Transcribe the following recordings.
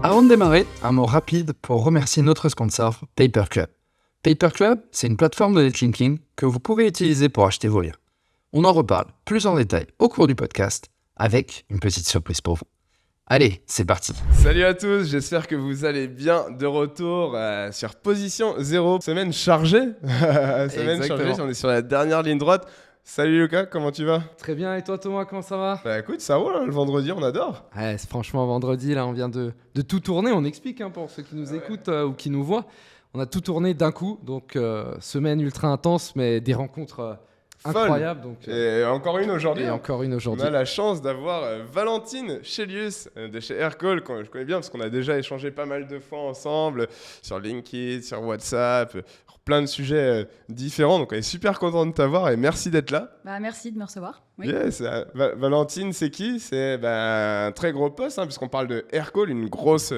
Avant de démarrer, un mot rapide pour remercier notre sponsor, Paperclub. Paperclub, c'est une plateforme de netlinking que vous pourrez utiliser pour acheter vos liens. On en reparle plus en détail au cours du podcast, avec une petite surprise pour vous. Allez, c'est parti. Salut à tous, j'espère que vous allez bien de retour sur Position 0. Semaine chargée. Exactement. On est sur la dernière ligne droite. Salut Lucas, comment tu vas ? Très bien, et toi Thomas, comment ça va ? Bah écoute, ça roule, hein, le vendredi, on adore. Ouais, c'est franchement vendredi, là on vient de tout tourner, on explique pour ceux qui nous écoutent ou qui nous voient. On a tout tourné d'un coup, donc semaine ultra intense, mais des rencontres incroyables. Donc, et encore une aujourd'hui. Et encore une aujourd'hui. On a la chance d'avoir Valentine Chelius de chez Aircall, que je connais bien parce qu'on a déjà échangé pas mal de fois ensemble sur LinkedIn, sur WhatsApp, plein de sujets différents. Donc on est super content de t'avoir et merci d'être là. Bah, merci de me recevoir. Oui. Yes, Valentine, c'est qui ? C'est un très gros poste, puisqu'on parle de Aircall, une grosse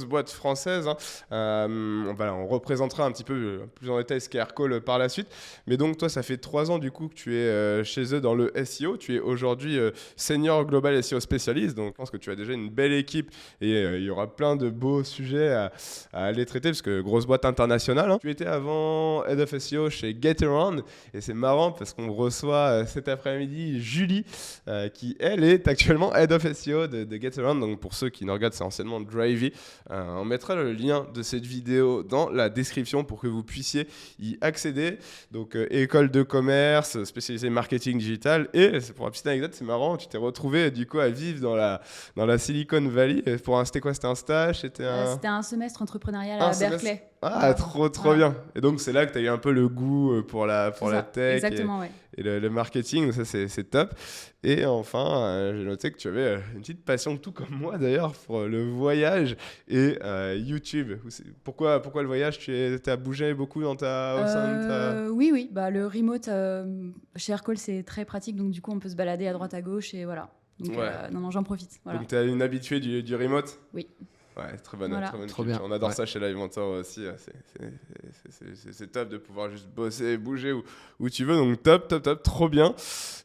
boîte française. On représentera un petit peu plus en détail ce qu'est Aircall par la suite. Mais donc, toi, ça fait 3 ans du coup que tu es chez eux dans le SEO. Tu es aujourd'hui Senior Global SEO Specialist. Donc, je pense que tu as déjà une belle équipe et il y aura plein de beaux sujets à aller traiter, parce que grosse boîte internationale. Tu étais avant Head of SEO chez Getaround. Et c'est marrant parce qu'on reçoit cet après-midi Julie, qui elle est actuellement Head of SEO de Getaround. Donc pour ceux qui nous regardent, c'est anciennement Drivey. On mettra le lien de cette vidéo dans la description pour que vous puissiez y accéder. Donc école de commerce, spécialisée marketing digital. Et pour une petite anecdote, c'est marrant, tu t'es retrouvé du coup à vivre dans la Silicon Valley. C'était quoi ? C'était un stage ? C'était un semestre entrepreneurial à Berkeley. Ah, trop bien. Et donc c'est là que tu as eu un peu le goût pour la tech. Exactement, ouais. Et le marketing, ça c'est top. Et enfin, j'ai noté que tu avais une petite passion, tout comme moi d'ailleurs, pour le voyage et YouTube. Pourquoi le voyage ? Tu as bougé beaucoup au sein de ta... Oui. Bah, le remote chez Aircall, c'est très pratique. Donc du coup, on peut se balader à droite à gauche et voilà. Donc non, j'en profite. Voilà. Donc tu es une habituée du remote ? Oui. Ouais, très bonne. Trop bien. On adore ça chez Live Mentor aussi. C'est top de pouvoir juste bosser et bouger où tu veux. Donc top, trop bien.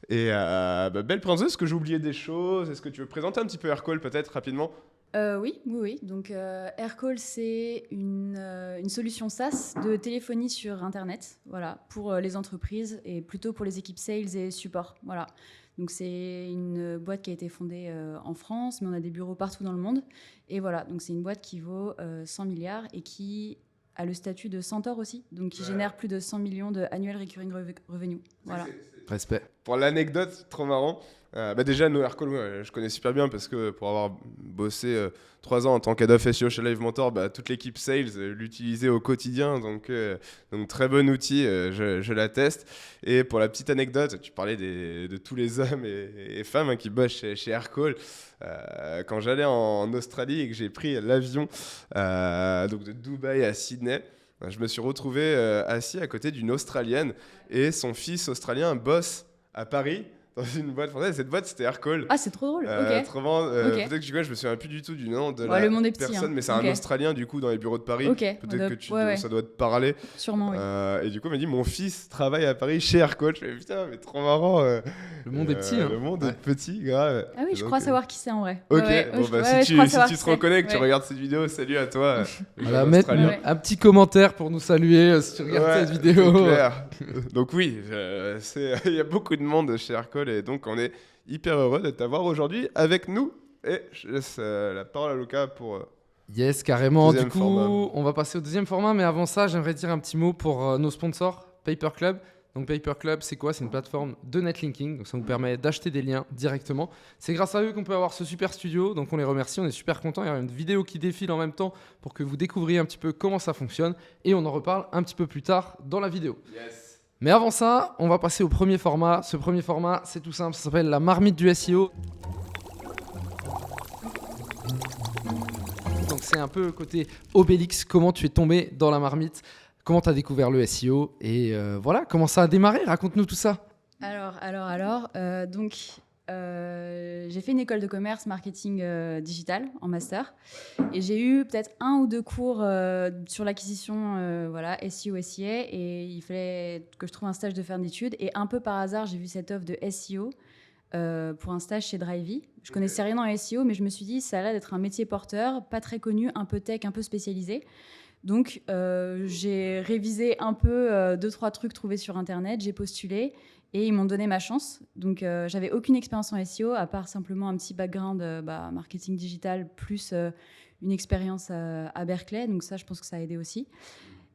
Et belle présentation. Est-ce que j'ai oublié des choses ? Est-ce que tu veux présenter un petit peu Aircall peut-être rapidement ? Oui. Donc Aircall, c'est une solution SaaS de téléphonie sur Internet, voilà, pour les entreprises et plutôt pour les équipes sales et support. Voilà. Donc c'est une boîte qui a été fondée en France, mais on a des bureaux partout dans le monde. Et voilà, donc c'est une boîte qui vaut 100 milliards et qui a le statut de Centaure aussi, donc qui génère plus de 100 millions de annual recurring revenue. Voilà. Respect. Pour l'anecdote, trop marrant. Déjà, nous, Aircall, je connais super bien parce que pour avoir bossé 3 ans en tant qu'head of SEO chez Live Mentor, toute l'équipe sales l'utilisait au quotidien. Donc très bon outil, je l'atteste. Et pour la petite anecdote, tu parlais de tous les hommes et femmes qui bossent chez Aircall. Quand j'allais en Australie et que j'ai pris l'avion donc de Dubaï à Sydney, je me suis retrouvé assis à côté d'une Australienne et son fils australien bosse à Paris dans une boîte française. Cette boîte, c'était Aircall. Ah, c'est trop drôle. Ok. Trop marrant. Ok. Peut-être que je me souviens plus du tout du nom de le monde est petit, personne, hein. mais c'est Ok. un Australien du coup dans les bureaux de Paris. Ok. Peut-être que ça doit te parler. Sûrement, oui. Et du coup, il m'a dit mon fils travaille à Paris chez Aircall. Je me dis putain, mais trop marrant. Le monde est petit. Le monde est petit, grave. Ah oui, je crois savoir qui c'est en vrai. Ok, si tu te reconnais, que tu regardes cette vidéo, salut à toi. Voilà, mettre un petit commentaire pour nous saluer si tu regardes cette vidéo. C'est clair. Donc oui, il y a beaucoup de monde chez Aircall et donc on est hyper heureux de t'avoir aujourd'hui avec nous. Et je laisse la parole à Lucas pour... Yes, carrément. Du coup, format. on va passer au deuxième format. Mais avant ça, j'aimerais dire un petit mot pour nos sponsors, Paperclub. Donc Paperclub, c'est quoi ? C'est une plateforme de netlinking. Donc ça nous permet d'acheter des liens directement. C'est grâce à eux qu'on peut avoir ce super studio. Donc on les remercie, on est super contents. Il y a une vidéo qui défile en même temps pour que vous découvriez un petit peu comment ça fonctionne. Et on en reparle un petit peu plus tard dans la vidéo. Yes. Mais avant ça, on va passer au premier format. Ce premier format, c'est tout simple. Ça s'appelle la marmite du SEO. Donc c'est un peu côté Obélix. Comment tu es tombé dans la marmite ? Comment tu as découvert le SEO ? Et voilà, comment ça a démarré ? Raconte-nous tout ça. Donc, j'ai fait une école de commerce marketing digital en master. Et j'ai eu peut-être 1 ou 2 cours sur l'acquisition SEO, SEA. Et il fallait que je trouve un stage de fin d'études. Et un peu par hasard, j'ai vu cette offre de SEO pour un stage chez Drivey. Je connaissais rien en SEO, mais je me suis dit, ça a l'air d'être un métier porteur, pas très connu, un peu tech, un peu spécialisé. Donc, j'ai révisé un peu 2-3 trucs trouvés sur Internet, j'ai postulé et ils m'ont donné ma chance. Donc, j'avais aucune expérience en SEO, à part simplement un petit background marketing digital, plus une expérience à Berkeley. Donc ça, je pense que ça a aidé aussi.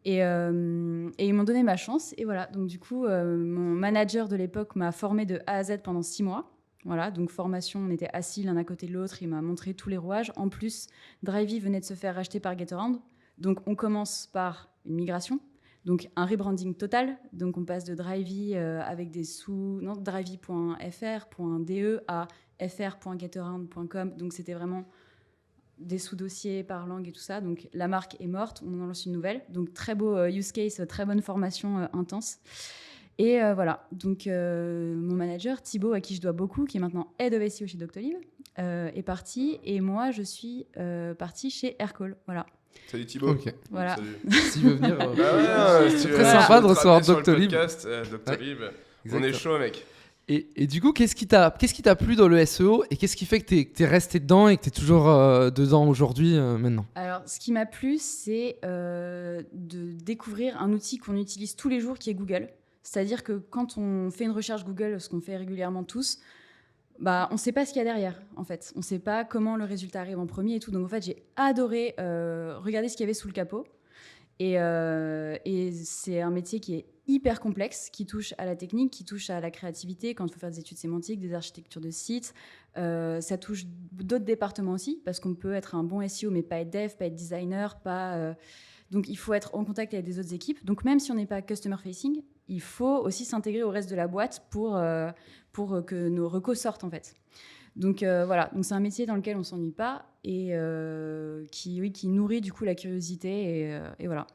Et ils m'ont donné ma chance. Et voilà, donc du coup, mon manager de l'époque m'a formée de A à Z pendant 6 mois. Voilà, donc formation, on était assis l'un à côté de l'autre, il m'a montré tous les rouages. En plus, Drivey venait de se faire racheter par Getaround. Donc, on commence par une migration, donc un rebranding total. Donc, on passe de Drivey avec des drivey.fr.de à fr.getaround.com. Donc, c'était vraiment des sous-dossiers par langue et tout ça. Donc, la marque est morte, on en lance une nouvelle. Donc, très beau use case, très bonne formation intense. Et voilà, donc mon manager, Thibaut, à qui je dois beaucoup, qui est maintenant Head of SEO chez Doctolib, est parti. Et moi, je suis partie chez Aircall. Voilà. Salut Thibaut. Ok. Voilà. Salut. S'il veut venir, C'est très sympa de recevoir Doctolib. Doctolib. On est chaud, mec. Et du coup, qu'est-ce qui t'a plu dans le SEO et qu'est-ce qui fait que t'es resté dedans et que t'es toujours dedans aujourd'hui, maintenant? Alors, ce qui m'a plu, c'est de découvrir un outil qu'on utilise tous les jours qui est Google. C'est-à-dire que quand on fait une recherche Google, ce qu'on fait régulièrement tous, on ne sait pas ce qu'il y a derrière, en fait. On ne sait pas comment le résultat arrive en premier et tout. Donc, en fait, j'ai adoré regarder ce qu'il y avait sous le capot. Et c'est un métier qui est hyper complexe, qui touche à la technique, qui touche à la créativité, quand il faut faire des études sémantiques, des architectures de sites. Ça touche d'autres départements aussi, parce qu'on peut être un bon SEO, mais pas être dev, pas être designer, pas... Donc, il faut être en contact avec des autres équipes. Donc, même si on n'est pas customer-facing, il faut aussi s'intégrer au reste de la boîte pour que nos recos sortent, en fait. Donc, voilà. Donc, c'est un métier dans lequel on ne s'ennuie pas et qui nourrit, du coup, la curiosité. Et voilà.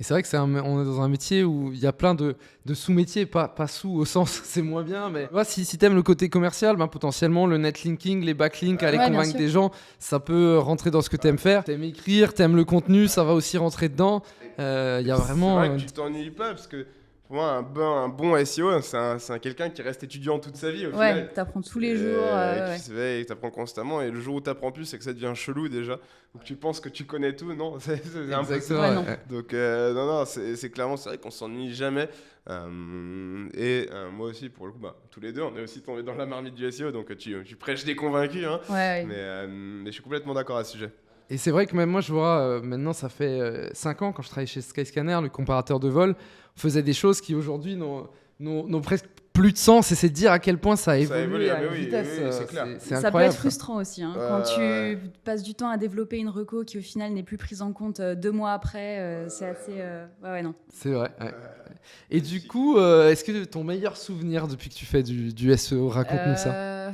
Et c'est vrai que on est dans un métier où il y a plein de sous-métiers, pas sous au sens c'est moins bien, mais si t'aimes le côté commercial, potentiellement le netlinking, les backlinks, aller convaincre des gens, ça peut rentrer dans ce que t'aimes faire. T'aimes écrire, t'aimes le contenu, ça va aussi rentrer dedans. Il y a vraiment... C'est vrai que tu t'ennuies pas, parce que pour moi, un bon SEO, c'est quelqu'un qui reste étudiant toute sa vie au final. Ouais, t'apprends tous les jours. Qui se veille, t'apprends constamment, et le jour où t'apprends plus, c'est que ça devient chelou déjà. Donc tu penses que tu connais tout, non? C'est un peu ça. Ouais, non. Donc non, c'est clairement, c'est vrai qu'on s'ennuie jamais. Moi aussi, pour le coup, tous les deux, on est aussi tombés dans la marmite du SEO, donc tu prêches des convaincus. Hein. Ouais. Mais je suis complètement d'accord à ce sujet. Et c'est vrai que même moi, je vois, maintenant, ça fait 5 ans, quand je travaillais chez Skyscanner, le comparateur de vol, on faisait des choses qui aujourd'hui n'ont presque plus de sens, et c'est de dire à quel point ça évolue à une vitesse. Oui, c'est clair. C'est ça peut être frustrant aussi, hein, quand tu passes du temps à développer une reco qui au final n'est plus prise en compte 2 mois après. C'est assez... non. C'est vrai. Ouais. Et du coup, est-ce que ton meilleur souvenir depuis que tu fais du SEO, raconte-nous ça.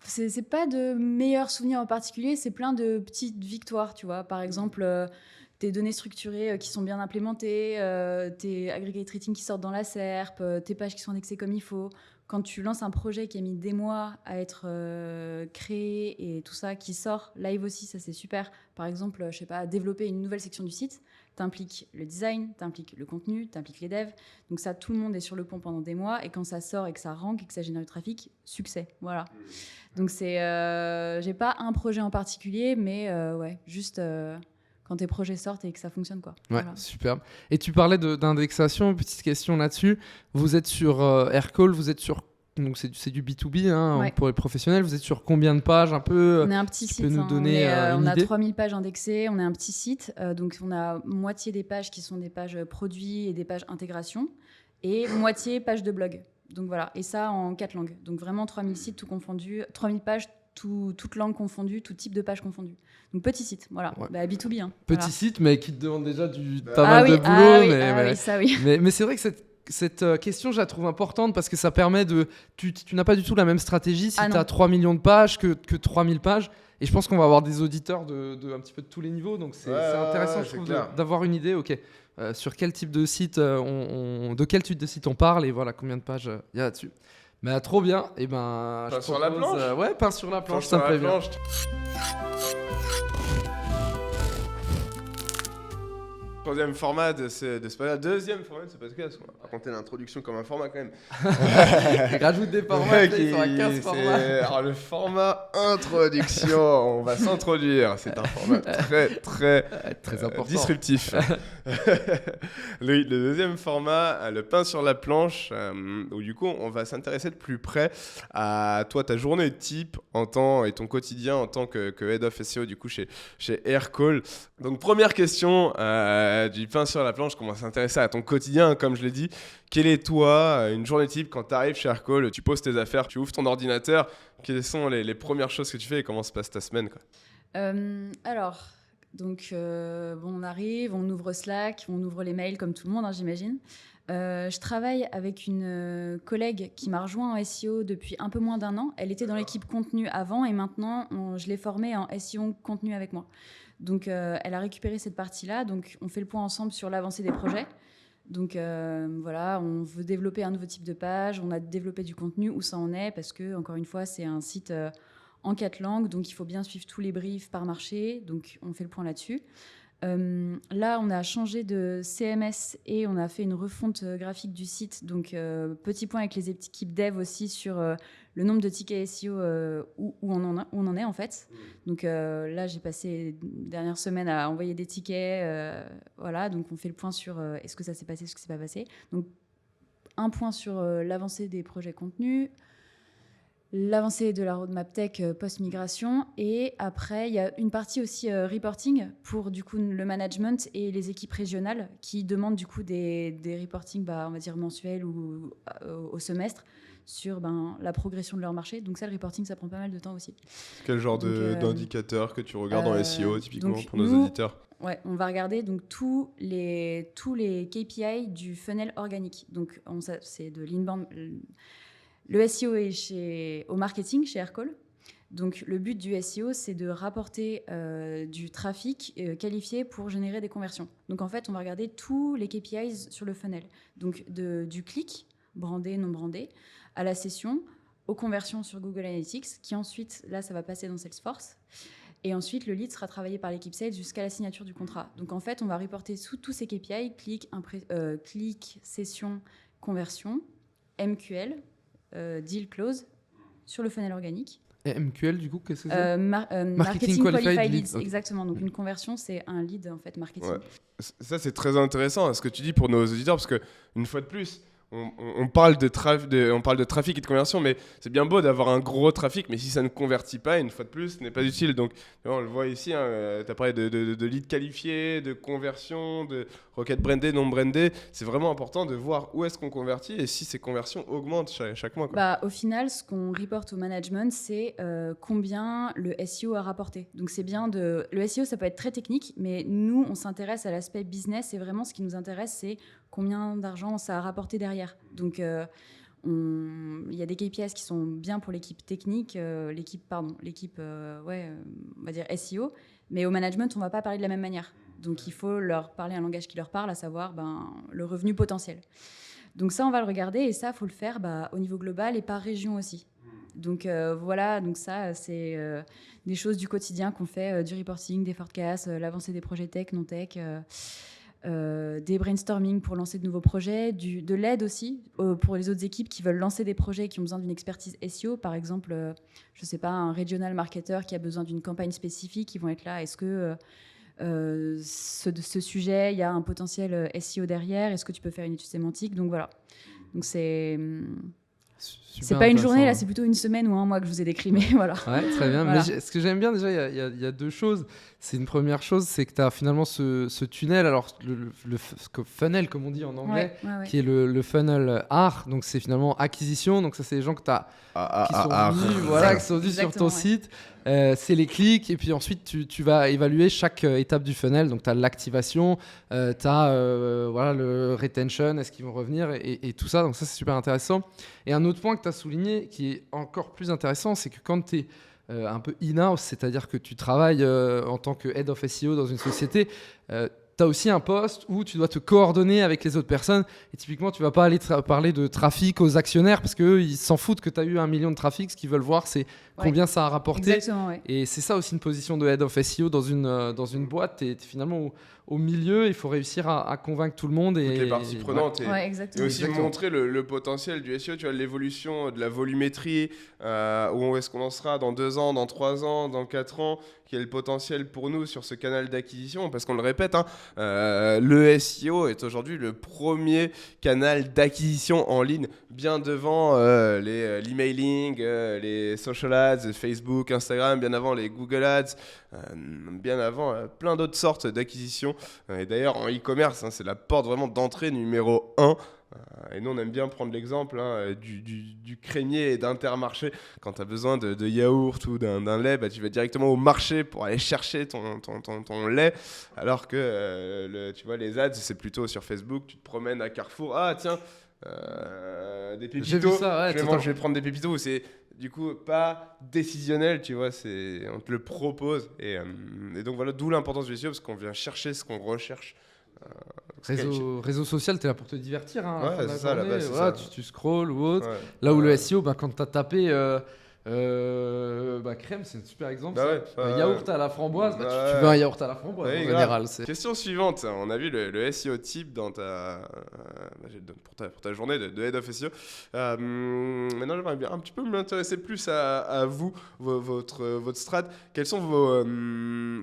C'est pas de meilleurs souvenirs en particulier, c'est plein de petites victoires, tu vois. Par exemple, tes données structurées qui sont bien implémentées, tes aggregate rating qui sortent dans la SERP, tes pages qui sont indexées comme il faut. Quand tu lances un projet qui a mis des mois à être créé et tout ça qui sort live aussi, ça c'est super. Par exemple, je sais pas, développer une nouvelle section du site, t'impliques le design, t'impliques le contenu, t'impliques les devs. Donc ça, tout le monde est sur le pont pendant des mois, et quand ça sort et que ça rank et que ça génère du trafic, succès. Voilà. Donc c'est, j'ai pas un projet en particulier, mais juste quand tes projets sortent et que ça fonctionne, quoi. Ouais, voilà. Superbe. Et tu parlais d'indexation, petite question là-dessus. Vous êtes sur Aircall, vous êtes sur... Donc c'est du B2B, hein, Ouais. pour les professionnels. Vous êtes sur combien de pages un peu? On est un petit tu site. peux nous donner on une a idée 3000 pages indexées. On est un petit site. Donc, on a moitié des pages qui sont des pages produits et des pages intégration. Et moitié pages de blog. Donc, voilà. Et ça en 4 langues. Donc, vraiment 3000 sites tout confondu. 3000 pages, toutes langues confondues, tout type de pages confondues. Donc, petit site. Voilà. Ouais. B2B. Hein. Petit Voilà. site, mais qui te demande déjà pas mal de boulot. Oui, ça oui. Mais c'est vrai que cette question, je la trouve importante parce que ça permet de... Tu n'as pas du tout la même stratégie si tu as 3 millions de pages que 3000 pages. Et je pense qu'on va avoir des auditeurs de un petit peu de tous les niveaux. Donc c'est intéressant, je trouve, d'avoir une idée. Ok, sur quel type de site de quel type de site on parle et voilà combien de pages il y a là-dessus. Mais trop bien. Et ben, pain sur la planche. Ouais, pain sur la planche, ça me me plaît bien. Troisième format de ce podcast. Deuxième format de ce podcast. On va raconter l'introduction comme un format quand même. Rajoute des formats, ils sont à 15 formats. Alors, le format introduction, on va s'introduire. C'est un format très important. Disruptif. Le deuxième format, le pain sur la planche, où du coup, on va s'intéresser de plus près à toi, ta journée type et ton quotidien en tant que Head of SEO du coup chez Aircall. Donc, première question du pain sur la planche, on va s'intéresser à ton quotidien, comme je l'ai dit. Quelle est toi, une journée type quand tu arrives chez Aircall, tu poses tes affaires, tu ouvres ton ordinateur, quelles sont les premières choses que tu fais et comment se passe ta semaine quoi? On arrive, on ouvre Slack, on ouvre les mails comme tout le monde, j'imagine. Je travaille avec une collègue qui m'a rejoint en SEO depuis un peu moins d'1 an. Elle était dans l'équipe contenu avant et maintenant, je l'ai formée en SEO contenu avec moi. Donc, elle a récupéré cette partie-là. Donc, on fait le point ensemble sur l'avancée des projets. Donc, on veut développer un nouveau type de page. On a développé du contenu, où ça en est, parce que, encore une fois, c'est un site en 4 langues. Donc, il faut bien suivre tous les briefs par marché. Donc, on fait le point là-dessus. Là, on a changé de CMS et on a fait une refonte graphique du site. Donc, petit point avec les équipes dev aussi sur le nombre de tickets SEO où on en est en fait. Donc là, j'ai passé les dernières semaines à envoyer des tickets. Donc on fait le point sur est-ce que ça s'est passé, ce que c'est pas passé. Donc, un point sur l'avancée des projets contenus, l'avancée de la roadmap tech post-migration. Et après, il y a une partie aussi reporting pour du coup le management et les équipes régionales qui demandent du coup des reporting, on va dire mensuels ou au semestre sur la progression de leur marché. Donc ça, le reporting, ça prend pas mal de temps aussi. Quel genre d'indicateurs que tu regardes en SEO typiquement pour nos auditeurs? Ouais, on va regarder donc tous les KPI du funnel organique. Donc c'est de l'inbound. Le SEO est au marketing chez Aircall. Donc, le but du SEO, c'est de rapporter du trafic qualifié pour générer des conversions. Donc, en fait, on va regarder tous les KPIs sur le funnel. Donc, du clic, brandé, non brandé, à la session, aux conversions sur Google Analytics, qui ensuite, là, ça va passer dans Salesforce. Et ensuite, le lead sera travaillé par l'équipe sales jusqu'à la signature du contrat. Donc, en fait, on va reporter tous ces KPI, clic, session, conversion, MQL, deal close sur le funnel organique. Et MQL, du coup, qu'est-ce que c'est? Marketing Qualified Leads. Okay. Exactement. Donc, une conversion, c'est un lead, en fait, marketing. Ouais. Ça, c'est très intéressant, ce que tu dis pour nos auditeurs, parce qu'une fois de plus, on parle de trafic et de conversion, mais c'est bien beau d'avoir un gros trafic, mais si ça ne convertit pas, une fois de plus, ce n'est pas utile. Donc, on le voit ici, tu as parlé de lead qualifié, de conversion, de requête brandée, non brandée. C'est vraiment important de voir où est-ce qu'on convertit et si ces conversions augmentent chaque mois. Au final, ce qu'on reporte au management, c'est combien le SEO a rapporté. Donc, c'est bien le SEO, ça peut être très technique, mais nous, on s'intéresse à l'aspect business et vraiment, ce qui nous intéresse, c'est combien d'argent ça a rapporté derrière. Donc, il y a des KPIs qui sont bien pour l'équipe technique, on va dire SEO, mais au management, on ne va pas parler de la même manière. Donc, il faut leur parler un langage qui leur parle, à savoir le revenu potentiel. Donc ça, on va le regarder et ça, il faut le faire au niveau global et par région aussi. Donc donc ça, c'est des choses du quotidien qu'on fait, du reporting, des forecasts, l'avancée des projets tech, non tech, des brainstorming pour lancer de nouveaux projets, de l'aide aussi pour les autres équipes qui veulent lancer des projets qui ont besoin d'une expertise SEO. Par exemple, je sais pas, un regional marketer qui a besoin d'une campagne spécifique, ils vont être là. Est-ce que ce sujet, il y a un potentiel SEO derrière? Est-ce que tu peux faire une étude sémantique? Donc voilà. Donc c'est pas une journée, là, c'est plutôt une semaine ou un mois que je vous ai décrit, mais voilà. Ouais, très bien. Voilà. Mais ce que j'aime bien, déjà, il y a deux choses. C'est une première chose, c'est que tu as finalement ce tunnel, alors le funnel, comme on dit en anglais, qui est le funnel art. Donc, c'est finalement acquisition. Donc, ça, c'est les gens que tu as qui sont venus sur ton site. C'est les clics. Et puis ensuite, tu vas évaluer chaque étape du funnel. Donc, tu as l'activation, tu as le retention, est-ce qu'ils vont revenir et tout ça. Donc, ça, c'est super intéressant. Et un autre point que tu as souligné qui est encore plus intéressant, c'est que quand tu es un peu in-house, c'est-à-dire que tu travailles en tant que head of SEO dans une société, tu as aussi un poste où tu dois te coordonner avec les autres personnes. Et typiquement, tu vas pas aller parler de trafic aux actionnaires parce qu'eux, ils s'en foutent que tu as eu 1 million de trafic. Ce qu'ils veulent voir, c'est combien ça a rapporté. Exactement, ouais. Et c'est ça aussi une position de Head of SEO dans une boîte. Tu es finalement au milieu. Il faut réussir à convaincre tout le monde. Et toutes les parties prenantes. Ouais, Et exactement. aussi montrer le potentiel du SEO, tu vois, l'évolution de la volumétrie, où est-ce qu'on en sera dans 2 ans, dans 3 ans, dans 4 ans, quel est le potentiel pour nous sur ce canal d'acquisition, parce qu'on le répète, le SEO est aujourd'hui le premier canal d'acquisition en ligne, bien devant l'emailing, les social ads, Facebook, Instagram, bien avant les Google Ads, bien avant plein d'autres sortes d'acquisitions. Et d'ailleurs, en e-commerce, c'est la porte vraiment d'entrée numéro 1. Et nous, on aime bien prendre l'exemple du crémier et d'Intermarché. Quand tu as besoin de yaourt ou d'un lait, tu vas directement au marché pour aller chercher ton lait. Alors que tu vois, les ads, c'est plutôt sur Facebook. Tu te promènes à Carrefour. Ah, tiens, des pépitos. J'ai vu ça, ouais, je vais prendre des pépitos. C'est du coup pas décisionnel, tu vois. On te le propose. Et donc voilà, d'où l'importance du SEO, parce qu'on vient chercher ce qu'on recherche. Réseau social, tu es là pour te divertir. Ouais, c'est ça, là-bas, c'est ça. Tu scrolls ou autre. Ouais. Là où le SEO, quand tu as tapé crème, c'est un super exemple. Yaourt à la framboise, tu veux un yaourt à la framboise en général. Question suivante. On a vu le SEO type dans pour ta journée de Head of SEO. Maintenant, j'aimerais bien un petit peu m'intéresser plus à vous, votre strat. Quels sont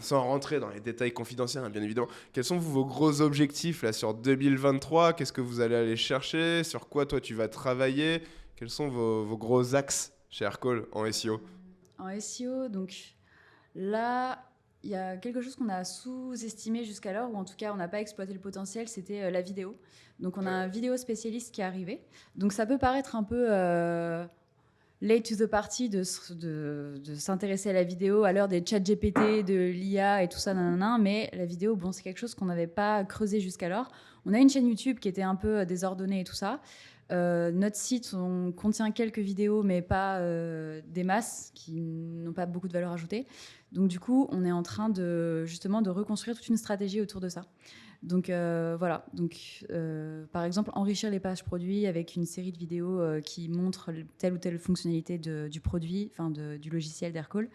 sans rentrer dans les détails confidentiels, bien évidemment, quels sont vos gros objectifs là, sur 2023 ? Qu'est-ce que vous allez aller chercher ? Sur quoi toi tu vas travailler ? Quels sont vos gros axes chez Aircall en SEO ? En SEO, donc là, il y a quelque chose qu'on a sous-estimé jusqu'alors, ou en tout cas on n'a pas exploité le potentiel, c'était la vidéo. Donc on a un vidéo spécialiste qui est arrivé. Donc ça peut paraître un peu late to the party de s'intéresser à la vidéo à l'heure des chats GPT, de l'IA et tout ça, mais la vidéo, c'est quelque chose qu'on n'avait pas creusé jusqu'alors. On a une chaîne YouTube qui était un peu désordonnée et tout ça. Notre site, on contient quelques vidéos, mais pas des masses qui n'ont pas beaucoup de valeur ajoutée. Donc du coup, on est en train de reconstruire toute une stratégie autour de ça. Donc voilà. Donc par exemple, enrichir les pages produits avec une série de vidéos qui montrent telle ou telle fonctionnalité du produit, du logiciel d'Aircall.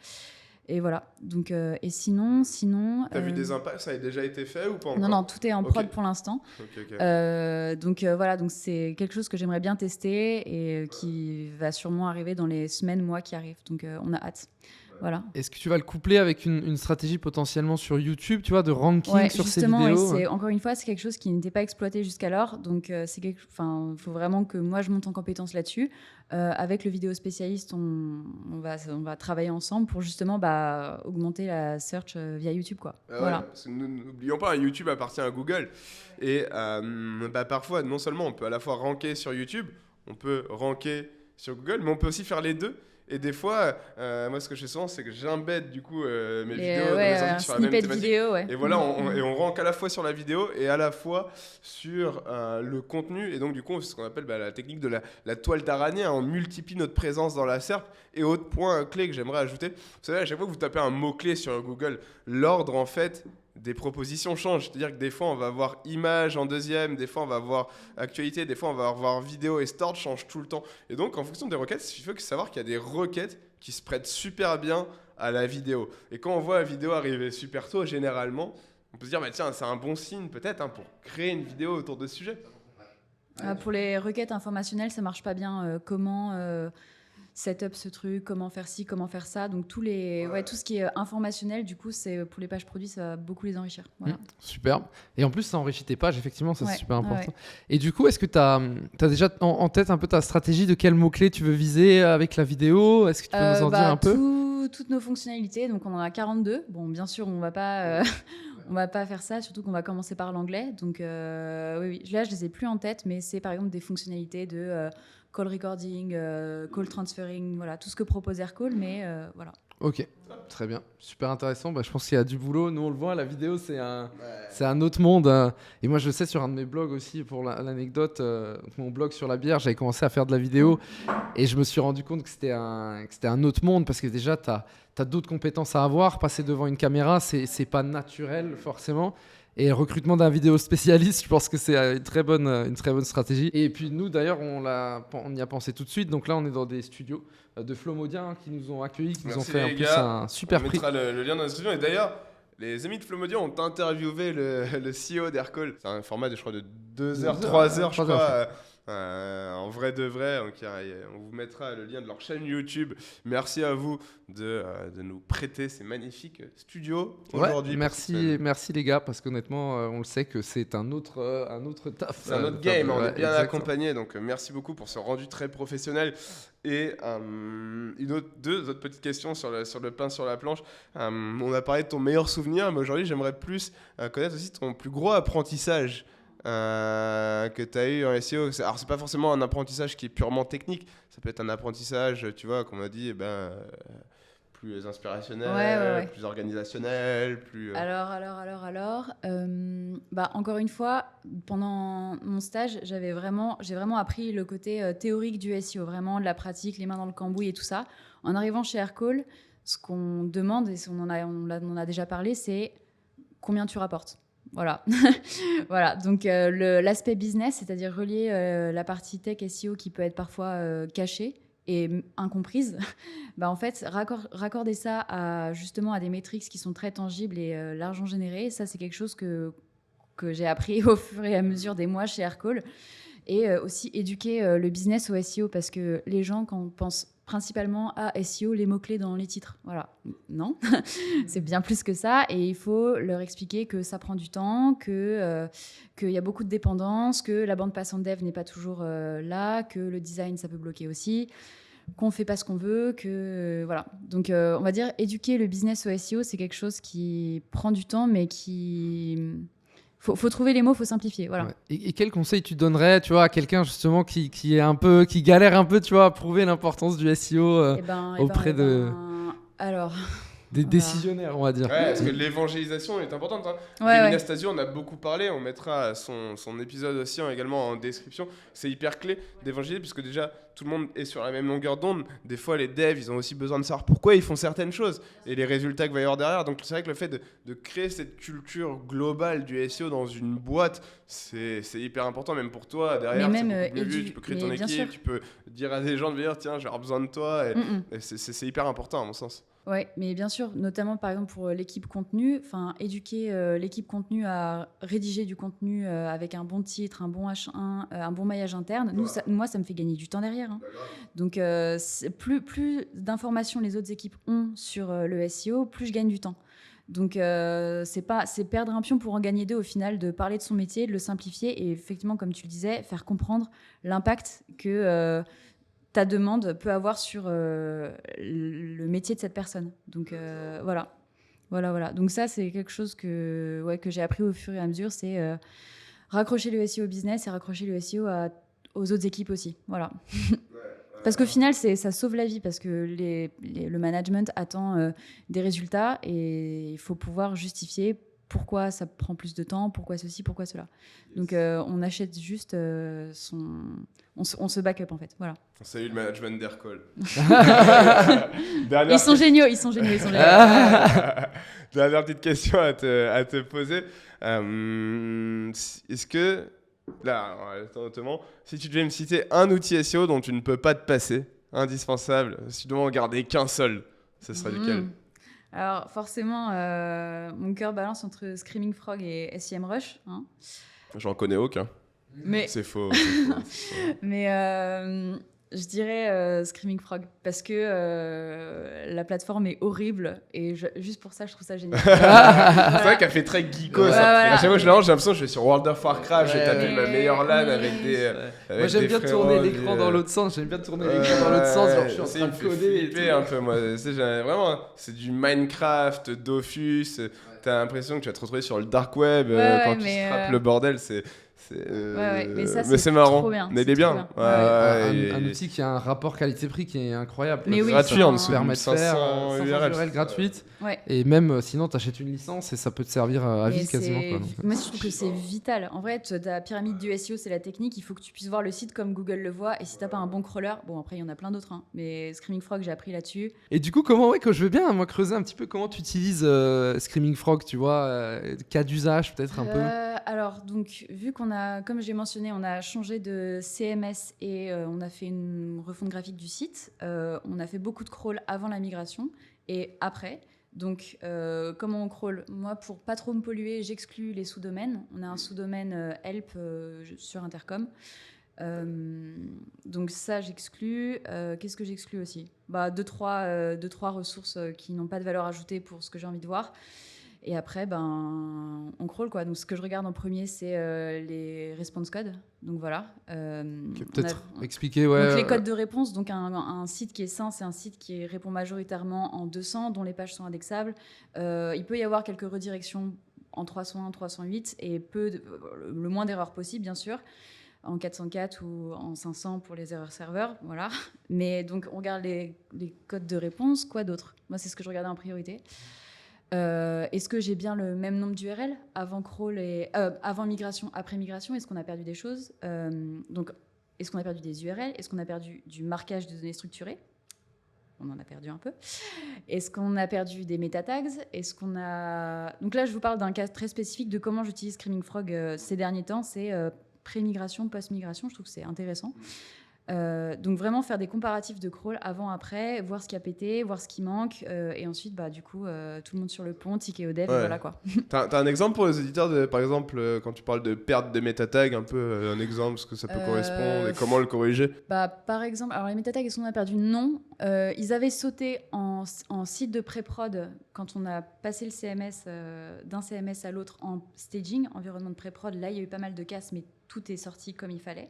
Et voilà. Donc, et sinon. T'as vu des impacts ? Ça a déjà été fait ou pas encore ? Non, tout est en prod pour l'instant. Okay. Donc voilà, donc c'est quelque chose que j'aimerais bien tester et qui va sûrement arriver dans les semaines, mois qui arrivent. Donc on a hâte. Voilà. Est-ce que tu vas le coupler avec une stratégie potentiellement sur YouTube, tu vois, de ranking sur ces vidéos ? Encore une fois, c'est quelque chose qui n'était pas exploité jusqu'alors. Donc, il faut vraiment que moi, je monte en compétence là-dessus. Avec le vidéo spécialiste, on va travailler ensemble pour justement augmenter la search via YouTube, quoi. Voilà. Ouais, n'oublions pas, YouTube appartient à Google. Et parfois, non seulement on peut à la fois ranker sur YouTube, on peut ranker sur Google, mais on peut aussi faire les deux. Et des fois, moi, ce que je fais souvent, c'est que j'embête du coup mes vidéos dans les articles sur la même thématique. Vidéo, Et voilà, on rank à la fois sur la vidéo et à la fois sur le contenu. Et donc, du coup, c'est ce qu'on appelle la technique de la toile d'araignée. On multiplie notre présence dans la SERP. Et autre point clé que j'aimerais ajouter, vous savez, à chaque fois que vous tapez un mot-clé sur Google, l'ordre, en fait, des propositions changent. C'est-à-dire que des fois, on va avoir image en deuxième, des fois, on va avoir actualité, des fois, on va avoir vidéo et start change tout le temps. Et donc, en fonction des requêtes, il faut savoir qu'il y a des requêtes qui se prêtent super bien à la vidéo. Et quand on voit la vidéo arriver super tôt, généralement, on peut se dire, tiens, c'est un bon signe peut-être pour créer une vidéo autour de ce sujet. Pour les requêtes informationnelles, ça marche pas bien. Comment setup ce truc, comment faire ci, comment faire ça. Donc tout ce qui est informationnel, du coup, c'est pour les pages produits, ça va beaucoup les enrichir. Voilà. Super. Et en plus, ça enrichit tes pages, effectivement, ça c'est super important. Et du coup, est-ce que tu as déjà en tête un peu ta stratégie de quel mot-clé tu veux viser avec la vidéo ? Est-ce que tu peux nous en dire un peu ? Toutes nos fonctionnalités, donc on en a 42. Bon, bien sûr, on va pas... On va pas faire ça, surtout qu'on va commencer par l'anglais. Donc, oui. Là, je les ai plus en tête, mais c'est par exemple des fonctionnalités de call recording, call transferring, voilà, tout ce que propose Aircall, mais voilà. Ok, très bien, super intéressant. Je pense qu'il y a du boulot. Nous, on le voit, la vidéo, c'est un autre monde. Et moi, je sais sur un de mes blogs aussi, pour l'anecdote, mon blog sur la bière, j'avais commencé à faire de la vidéo et je me suis rendu compte que c'était un autre monde parce que déjà, tu as d'autres compétences à avoir. Passer devant une caméra, c'est pas naturel forcément. Et recrutement d'un vidéo spécialiste, je pense que c'est une très bonne stratégie. Et puis nous, d'ailleurs, on y a pensé tout de suite. Donc là, on est dans des studios de Flomodien qui nous ont accueillis, qui nous ont fait en plus un super prix. On mettra le lien dans la description. Et d'ailleurs, les amis de Flomodien ont interviewé le CEO d'Aircall. C'est un format, je crois, de 2 heures, 3 heures, je crois. En vrai de vrai, donc, on vous mettra le lien de leur chaîne YouTube. Merci à vous de nous prêter ces magnifiques studios aujourd'hui. Merci les gars, parce qu'honnêtement, on le sait que c'est un autre taf. C'est un autre game, on est bien accompagné, donc merci beaucoup pour ce rendu très professionnel. Et deux autres petites questions sur le pain sur la planche. On a parlé de ton meilleur souvenir, mais aujourd'hui j'aimerais plus connaître aussi ton plus gros apprentissage que tu as eu en SEO. Alors, c'est pas forcément un apprentissage qui est purement technique, ça peut être un apprentissage, tu vois, comme on a dit, plus inspirationnel, plus organisationnel, plus... Alors, encore une fois, pendant mon stage, j'ai vraiment appris le côté théorique du SEO, vraiment de la pratique, les mains dans le cambouis et tout ça. En arrivant chez Aircall, ce qu'on demande, et on en a déjà parlé, c'est combien tu rapportes. Voilà. Voilà. Donc, l'aspect business, c'est-à-dire relier la partie tech SEO qui peut être parfois cachée et incomprise, en fait, raccorder ça justement à des métriques qui sont très tangibles et l'argent généré, ça, c'est quelque chose que j'ai appris au fur et à mesure des mois chez Aircall. Et aussi éduquer le business au SEO, parce que les gens, quand on pense principalement à SEO, les mots-clés dans les titres. Voilà. Non, c'est bien plus que ça. Et il faut leur expliquer que ça prend du temps, qu'il y a beaucoup de dépendances, que la bande passante dev n'est pas toujours là, que le design, ça peut bloquer aussi, qu'on ne fait pas ce qu'on veut, que... voilà. Donc, on va dire, éduquer le business au SEO, c'est quelque chose qui prend du temps, mais qui... Faut trouver les mots, faut simplifier, voilà. Ouais. Et quel conseil tu donnerais, tu vois, à quelqu'un justement qui galère un peu, tu vois, à prouver l'importance du SEO auprès des décisionnaires, on va dire. Ouais, parce que l'évangélisation est importante. Stasio, on a beaucoup parlé, on mettra son épisode aussi également en description. C'est hyper clé d'évangéliser, puisque déjà, tout le monde est sur la même longueur d'onde. Des fois, les devs, ils ont aussi besoin de savoir pourquoi ils font certaines choses et les résultats qu'il va y avoir derrière. Donc, c'est vrai que le fait de créer cette culture globale du SEO dans une boîte, c'est hyper important, même pour toi. Derrière, tu peux créer ton équipe, tu peux dire à des gens de dire, tiens, je vais avoir besoin de toi. Et c'est hyper important, à mon sens. Oui, mais bien sûr, notamment par exemple pour l'équipe contenu, éduquer l'équipe contenu à rédiger du contenu avec un bon titre, un bon H1, un bon maillage interne. Moi, ça me fait gagner du temps derrière. Hein. Donc, plus d'informations les autres équipes ont sur le SEO, plus je gagne du temps. Donc, c'est perdre un pion pour en gagner deux au final, de parler de son métier, de le simplifier et effectivement, comme tu le disais, faire comprendre l'impact que... ta demande peut avoir sur le métier de cette personne. Donc voilà. Donc ça, c'est quelque chose que j'ai appris au fur et à mesure, c'est raccrocher le SEO au business et raccrocher le SEO aux autres équipes aussi. Voilà. Parce qu'au final, ça sauve la vie, parce que le management attend des résultats et il faut pouvoir justifier pourquoi ça prend plus de temps, pourquoi ceci, pourquoi cela. Donc on achète juste on se back up en fait, voilà. On salue le management d'Aircall. Ils sont géniaux. Dernière petite question à te poser. Est-ce que, là, notamment, si tu devais me citer un outil SEO dont tu ne peux pas te passer, indispensable, si tu dois en garder qu'un seul, ce serait lequel ? Alors forcément, mon cœur balance entre Screaming Frog et SEMrush. Hein. J'en connais aucun. Mais... C'est faux. Mais je dirais Screaming Frog, parce que la plateforme est horrible et juste pour ça, je trouve ça génial. C'est vrai qu'elle fait très geeko. Ouais, ça. Voilà. À chaque fois, j'ai l'impression que je vais sur World of Warcraft, je vais taper ma meilleure LAN avec des. Moi, j'aime bien tourner l'écran dans l'autre sens. Genre, je suis en train de coder. C'est un peu, moi. Vraiment, c'est du Minecraft, Dofus. T'as l'impression que tu vas te retrouver sur le dark web quand tu scrapes le bordel. mais ça, c'est c'est marrant. trop bien, Mais il c'est est bien. trop bien. Un outil qui a un rapport qualité-prix qui est incroyable. Mais oui, gratuit en dessous permet de de faire 500 URL. URL gratuites. Ouais. Et même sinon, tu achètes une licence et ça peut te servir à Mais vie quasiment. Quoi, donc. moi, je trouve que c'est vital. En vrai, ta pyramide du SEO, c'est la technique. Il faut que tu puisses voir le site comme Google le voit. Et si t'as pas un bon crawler, bon, après, il y en a plein d'autres. Hein, mais Screaming Frog, j'ai appris là-dessus. Et du coup, que je veux bien moi creuser un petit peu comment tu utilises Screaming Frog, tu vois, cas d'usage peut-être un peu. Alors, donc, vu qu'on a, comme j'ai mentionné, on a changé de CMS et on a fait une refonte graphique du site. On a fait beaucoup de crawl avant la migration et après. Donc, comment on crawl ? Moi, pour pas trop me polluer, j'exclus les sous-domaines. On a un sous-domaine help sur Intercom. Donc ça, j'exclus. Qu'est-ce que j'exclus aussi ? Deux, trois ressources qui n'ont pas de valeur ajoutée pour ce que j'ai envie de voir. Et après, on crawl, quoi. Donc, ce que je regarde en premier, c'est les response codes. Donc, voilà. Peut-être expliquer, ouais. Donc, les codes de réponse. Donc, un site qui est sain, c'est un site qui répond majoritairement en 200, dont les pages sont indexables. Il peut y avoir quelques redirections en 301, 308 et le moins d'erreurs possible, bien sûr, en 404 ou en 500 pour les erreurs serveurs. Voilà. Mais donc, on regarde les codes de réponse. Quoi d'autre ? Moi, c'est ce que je regardais en priorité. Est-ce que j'ai bien le même nombre d'URL avant crawl et avant migration, après migration ? Est-ce qu'on a perdu des choses ? Donc, est-ce qu'on a perdu des URL ? Est-ce qu'on a perdu du marquage de données structurées ? On en a perdu un peu. Est-ce qu'on a perdu des meta tags ? Est-ce qu'on a... Donc là, je vous parle d'un cas très spécifique de comment j'utilise Screaming Frog ces derniers temps. C'est pré-migration, post-migration. Je trouve que c'est intéressant. Donc vraiment faire des comparatifs de crawl avant-après, voir ce qui a pété, voir ce qui manque, et ensuite du coup tout le monde sur le pont, ticket au dev, et voilà quoi. T'as un exemple pour les éditeurs par exemple quand tu parles de perte des métatags, un peu un exemple, ce que ça peut correspondre et comment le corriger? Par exemple, alors les métatags, est-ce qu'on a perdu? Non. Ils avaient sauté en site de pré-prod quand on a passé le CMS d'un CMS à l'autre en staging, environnement de pré-prod. Là, il y a eu pas mal de casses, mais tout est sorti comme il fallait.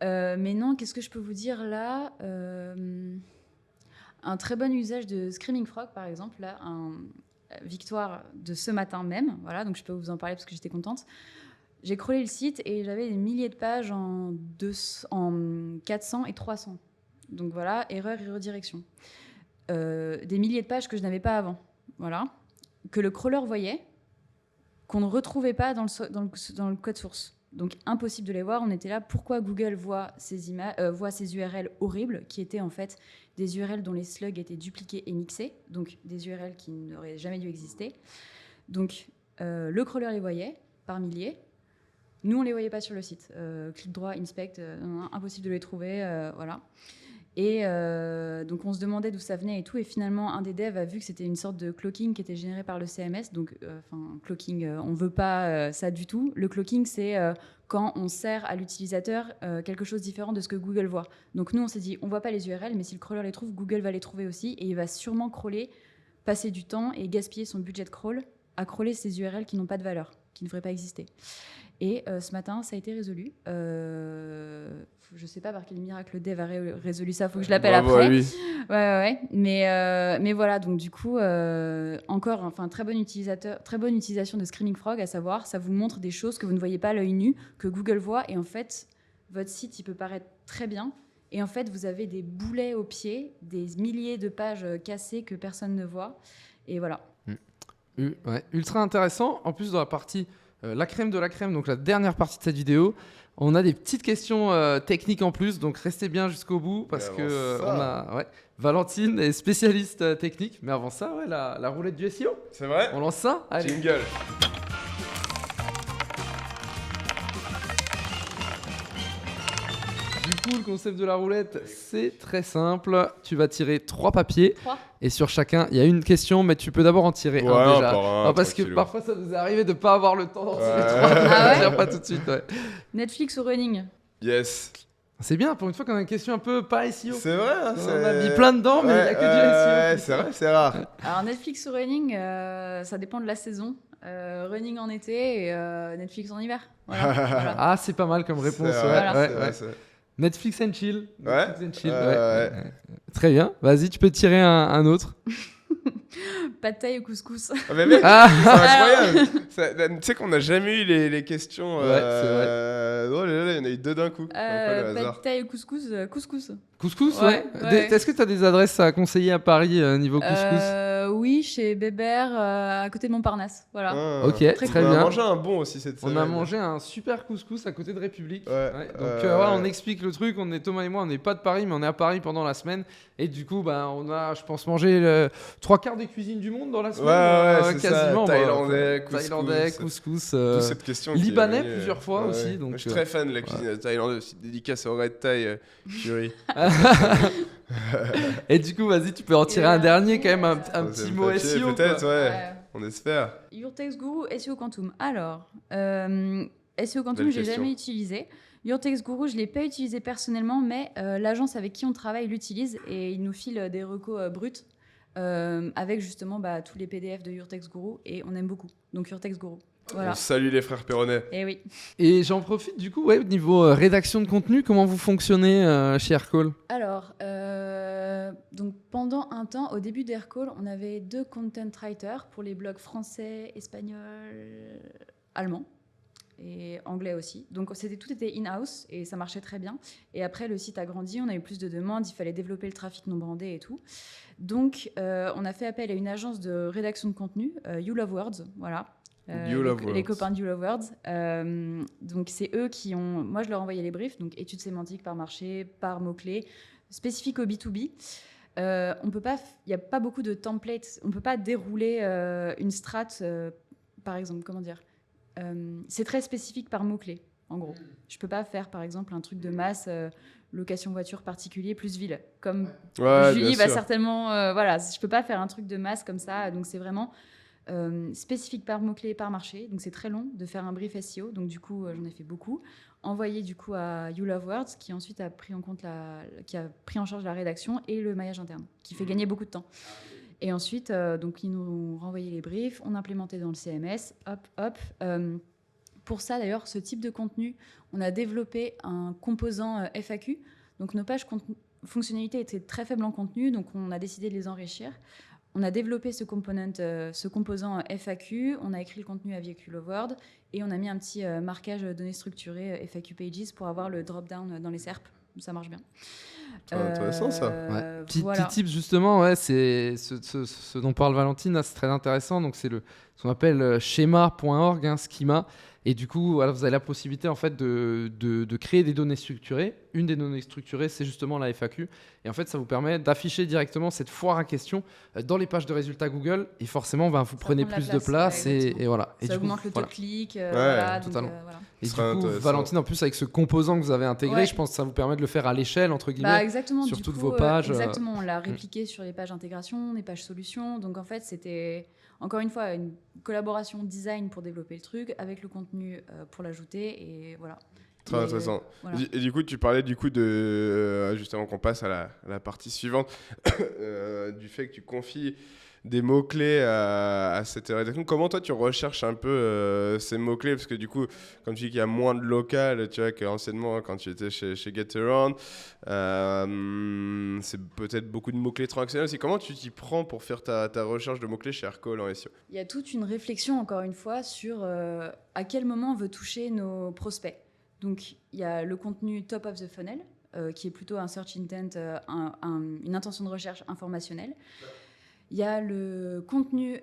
Mais non, qu'est-ce que je peux vous dire là? Un très bon usage de Screaming Frog, par exemple, là, victoire de ce matin même. Voilà, donc je peux vous en parler parce que j'étais contente. J'ai crawlé le site et j'avais des milliers de pages en 400 et 300. Donc voilà, erreur et redirection. Des milliers de pages que je n'avais pas avant. Voilà. Que le crawler voyait, qu'on ne retrouvait pas dans le code source. Donc impossible de les voir. On était là. Pourquoi Google voit ces URL horribles, qui étaient en fait des URL dont les slugs étaient dupliqués et mixés, donc des URL qui n'auraient jamais dû exister. Donc le crawler les voyait par milliers. Nous, on les voyait pas sur le site. Clic droit, inspect, impossible de les trouver. Voilà. Et donc on se demandait d'où ça venait et tout, et finalement un des devs a vu que c'était une sorte de cloaking qui était généré par le CMS. Donc cloaking, on veut pas ça du tout. Le cloaking, c'est quand on sert à l'utilisateur quelque chose de différent de ce que Google voit. Donc nous on s'est dit, on voit pas les URL, mais si le crawler les trouve, Google va les trouver aussi, et il va sûrement crawler, passer du temps et gaspiller son budget de crawl à crawler ces URL qui n'ont pas de valeur, qui ne devraient pas exister. Et ce matin, ça a été résolu. Je ne sais pas par quel miracle le dev a résolu ça. Il faut que je l'appelle après. Lui. Ouais. Mais voilà, donc du coup, encore, très bonne utilisation de Screaming Frog, à savoir, ça vous montre des choses que vous ne voyez pas à l'œil nu, que Google voit. Et en fait, votre site, il peut paraître très bien. Et en fait, vous avez des boulets au pied, des milliers de pages cassées que personne ne voit. Et voilà. Ouais, ultra intéressant. En plus, dans la partie... la crème de la crème, donc la dernière partie de cette vidéo, on a des petites questions techniques en plus, donc restez bien jusqu'au bout parce que Valentine est spécialiste technique, mais avant ça, la roulette du SEO. C'est vrai? On lance ça? Allez. Jingle. Du coup, le concept de la roulette, c'est très simple. Tu vas tirer 3 papiers. 3. Et sur chacun, il y a une question, mais tu peux d'abord en tirer un déjà. Parce que parfois, ça nous est arrivé de ne pas avoir le temps d'en tirer 3. Ah ouais? Pas tout de suite. Ouais. Netflix ou running? Yes. C'est bien, pour une fois qu'on a une question un peu pas SEO. C'est vrai. On a mis plein dedans, mais il n'y a que du SEO. C'est vrai, c'est rare. Alors Netflix ou running, ça dépend de la saison. Running en été et Netflix en hiver. Voilà. Ah, c'est pas mal comme réponse. C'est Netflix and chill. Ouais. Netflix and chill. Très bien. Vas-y, tu peux tirer un autre. Pad thaï au couscous. Ah, mais mec, Ah c'est incroyable. Tu sais qu'on n'a jamais eu les questions. Ouais, c'est vrai. Oh là là, il y en a eu 2 d'un coup. C'est un peu le hasard. Pad thaï au couscous, couscous. Couscous, Ouais, ouais. ouais. Est-ce que tu as des adresses à conseiller à Paris niveau couscous? Oui, chez Bébert, à côté de Montparnasse. Voilà. Ah. Ok, Très très cool. On a bien. mangé un bon aussi cette semaine. On a mangé un super couscous à côté de République. Ouais, Donc voilà, on explique le truc. Thomas et moi, on n'est pas de Paris, mais on est à Paris pendant la semaine. Et du coup, on a, je pense, mangé 3/4 des cuisines du monde dans la semaine. Ouais, c'est quasiment. ça. Thaïlandais, couscous. Thaïlandais, couscous. D'où cette question qui est Libanais venue, plusieurs fois aussi. Donc, Moi, je suis très fan de la cuisine thaïlandaise aussi. Dédicace au Red Thai Curry. Et du coup, vas-y, tu peux en tirer un dernier quand même, un petit mot Troisième SEO. papier, peut-être, quoi. ouais. On espère. Your Text Guru, SEO Quantum. Alors, SEO Quantum, Belle j'ai question. jamais utilisé. Your Text Guru, je l'ai pas utilisé personnellement, mais l'agence avec qui on travaille l'utilise et il nous file des recos bruts avec justement tous les PDF de Your Text Guru et on aime beaucoup. Donc Your Text Guru. Voilà. On salue les frères Perronnet. Et oui. Et j'en profite du coup, au niveau rédaction de contenu, comment vous fonctionnez chez Aircall? Alors, donc pendant un temps, au début d'Aircall, on avait 2 content writers pour les blogs français, espagnol, allemand et anglais aussi. Donc tout était in-house et ça marchait très bien. Et après, le site a grandi, on a eu plus de demandes, il fallait développer le trafic non brandé et tout. Donc, on a fait appel à une agence de rédaction de contenu, You Love Words, voilà. Les copains de You Love Words. Donc, c'est eux qui ont... Moi, je leur envoyais les briefs, donc études sémantiques par marché, par mots-clés, spécifiques au B2B. On peut pas... Il n'y a pas beaucoup de templates. On ne peut pas dérouler une strat, par exemple, comment dire c'est très spécifique par mots-clés, en gros. Je ne peux pas faire, par exemple, un truc de masse, location voiture particulier plus ville. Comme Julie va certainement... voilà, je ne peux pas faire un truc de masse comme ça. Donc, c'est vraiment... spécifique par mots-clés et par marché. Donc, c'est très long de faire un brief SEO. Donc, du coup, j'en ai fait beaucoup. Envoyé, du coup, à You Love Words, qui ensuite a pris en charge la rédaction et le maillage interne, qui fait gagner beaucoup de temps. Et ensuite, donc, ils nous ont renvoyé les briefs, on implémentait dans le CMS, hop. Pour ça, d'ailleurs, ce type de contenu, on a développé un composant FAQ. Donc, nos pages fonctionnalités étaient très faibles en contenu, donc on a décidé de les enrichir. On a développé ce composant FAQ, on a écrit le contenu avec You Love Words et on a mis un petit marquage données structurées FAQ Pages pour avoir le drop-down dans les SERP. Ça marche bien. Intéressant ça. Petit tip justement, c'est ce dont parle Valentine, là, c'est très intéressant. Donc c'est ce qu'on appelle schema.org, schema. Et du coup, voilà, vous avez la possibilité en fait de créer des données structurées. Une des données structurées, c'est justement la FAQ. Et en fait, ça vous permet d'afficher directement cette foire à questions dans les pages de résultats Google. Et forcément, vous prenez plus de place et voilà. Ça et augmente le taux de clic. Totalement. Voilà. Et du coup, Valentine, en plus, avec ce composant que vous avez intégré, je pense que ça vous permet de le faire à l'échelle, entre guillemets, exactement, sur toutes vos pages. Exactement, on l'a répliqué sur les pages intégration, les pages solutions. Donc, en fait, c'était, encore une fois, une collaboration design pour développer le truc, avec le contenu pour l'ajouter. Et voilà. Très intéressant. Voilà. Et du coup, tu parlais de, juste avant qu'on passe à la partie suivante, du fait que tu confies des mots-clés à cette rédaction. Comment toi, tu recherches un peu ces mots-clés? Parce que du coup, comme tu dis qu'il y a moins de local, tu vois, qu'anciennement, quand tu étais chez GetAround, c'est peut-être beaucoup de mots-clés transactionnels aussi. Comment tu t'y prends pour faire ta recherche de mots-clés chez Aircall en SEO? Il y a toute une réflexion, encore une fois, sur à quel moment on veut toucher nos prospects. Donc, il y a le contenu top of the funnel, qui est plutôt un search intent, une intention de recherche informationnelle. Il y a le contenu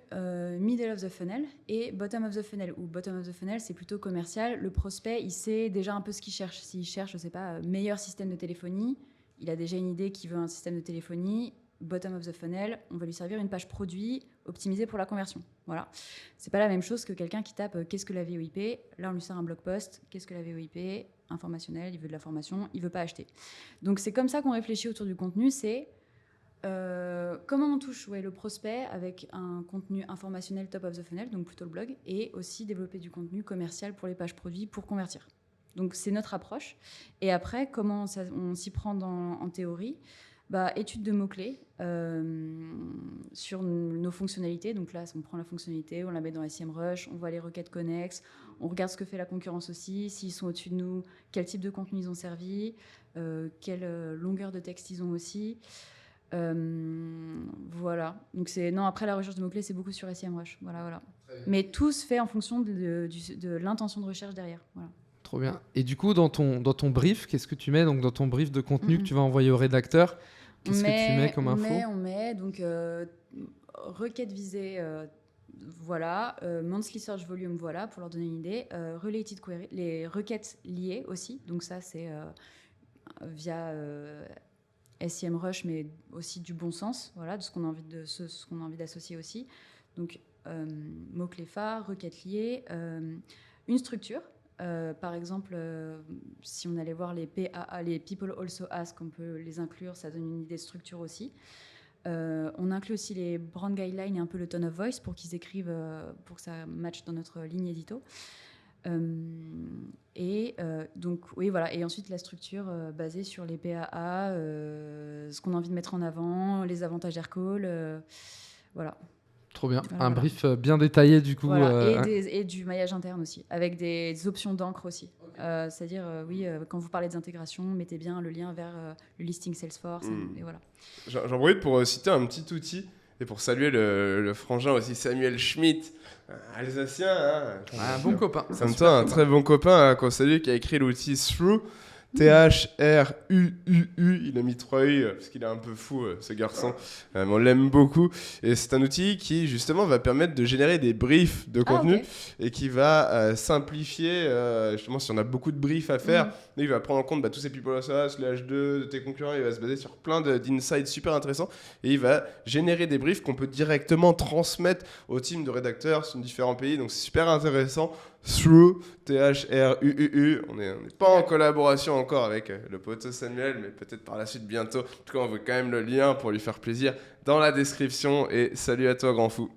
middle of the funnel et bottom of the funnel. Ou bottom of the funnel, c'est plutôt commercial. Le prospect, il sait déjà un peu ce qu'il cherche. S'il cherche, je ne sais pas, meilleur système de téléphonie, il a déjà une idée qu'il veut un système de téléphonie. Bottom of the funnel, on va lui servir une page produit optimisée pour la conversion. Voilà. C'est pas la même chose que quelqu'un qui tape qu'est-ce que la VOIP. Là, on lui sert un blog post. Qu'est-ce que la VOIP? Informationnel, il veut de la formation, il veut pas acheter. Donc, c'est comme ça qu'on réfléchit autour du contenu. C'est comment on touche le prospect avec un contenu informationnel top of the funnel, donc plutôt le blog, et aussi développer du contenu commercial pour les pages produits pour convertir. Donc, c'est notre approche. Et après, comment on s'y prend en théorie? Étude de mots-clés sur nos fonctionnalités. Donc là, on prend la fonctionnalité, on la met dans SEMrush, on voit les requêtes connexes, on regarde ce que fait la concurrence aussi, s'ils sont au-dessus de nous, quel type de contenu ils ont servi, quelle longueur de texte ils ont aussi. Voilà. Donc après la recherche de mots-clés, c'est beaucoup sur SEMrush. Voilà. Mais tout se fait en fonction de l'intention de recherche derrière. Voilà. Trop bien. Et du coup, dans ton brief, qu'est-ce que tu mets donc, dans ton brief de contenu que tu vas envoyer au rédacteur? Qu'est-ce que tu mets comme info? On met donc requête visée, voilà, monthly search volume, voilà, pour leur donner une idée. Related query, les requêtes liées aussi. Donc ça, c'est via SEMrush, mais aussi du bon sens, voilà, de ce qu'on a envie d'associer aussi. Donc mots-clés phares, requêtes liées, une structure. Par exemple, si on allait voir les PAA, les People Also Ask, on peut les inclure, ça donne une idée de structure aussi. On inclut aussi les brand guidelines et un peu le tone of voice pour qu'ils écrivent, pour que ça matche dans notre ligne édito. Donc, oui, voilà. Et ensuite, la structure basée sur les PAA, ce qu'on a envie de mettre en avant, les avantages Aircall, voilà. Trop bien. Voilà. Un brief bien détaillé du coup. Voilà. Et du maillage interne aussi, avec des options d'encre aussi. Okay. C'est-à-dire, quand vous parlez des intégrations, mettez bien le lien vers le listing Salesforce. Et voilà. J'en profite pour citer un petit outil et pour saluer le frangin aussi, Samuel Schmitt, alsacien. Un bon copain. En même temps, un très bon copain qu'on salue, qui a écrit l'outil Through. T-H-R-U-U-U, il a mis 3 U parce qu'il est un peu fou ce garçon, on l'aime beaucoup et c'est un outil qui justement va permettre de générer des briefs de contenu et qui va simplifier, justement si on a beaucoup de briefs à faire, il va prendre en compte tous ces people les H2 de tes concurrents, il va se baser sur plein d'insights super intéressants et il va générer des briefs qu'on peut directement transmettre au team de rédacteurs sur différents pays, donc c'est super intéressant. Through, T-H-R-U-U-U. On n'est pas en collaboration encore avec le poteau Samuel, mais peut-être par la suite bientôt. En tout cas, on veut quand même le lien pour lui faire plaisir dans la description. Et salut à toi, grand fou.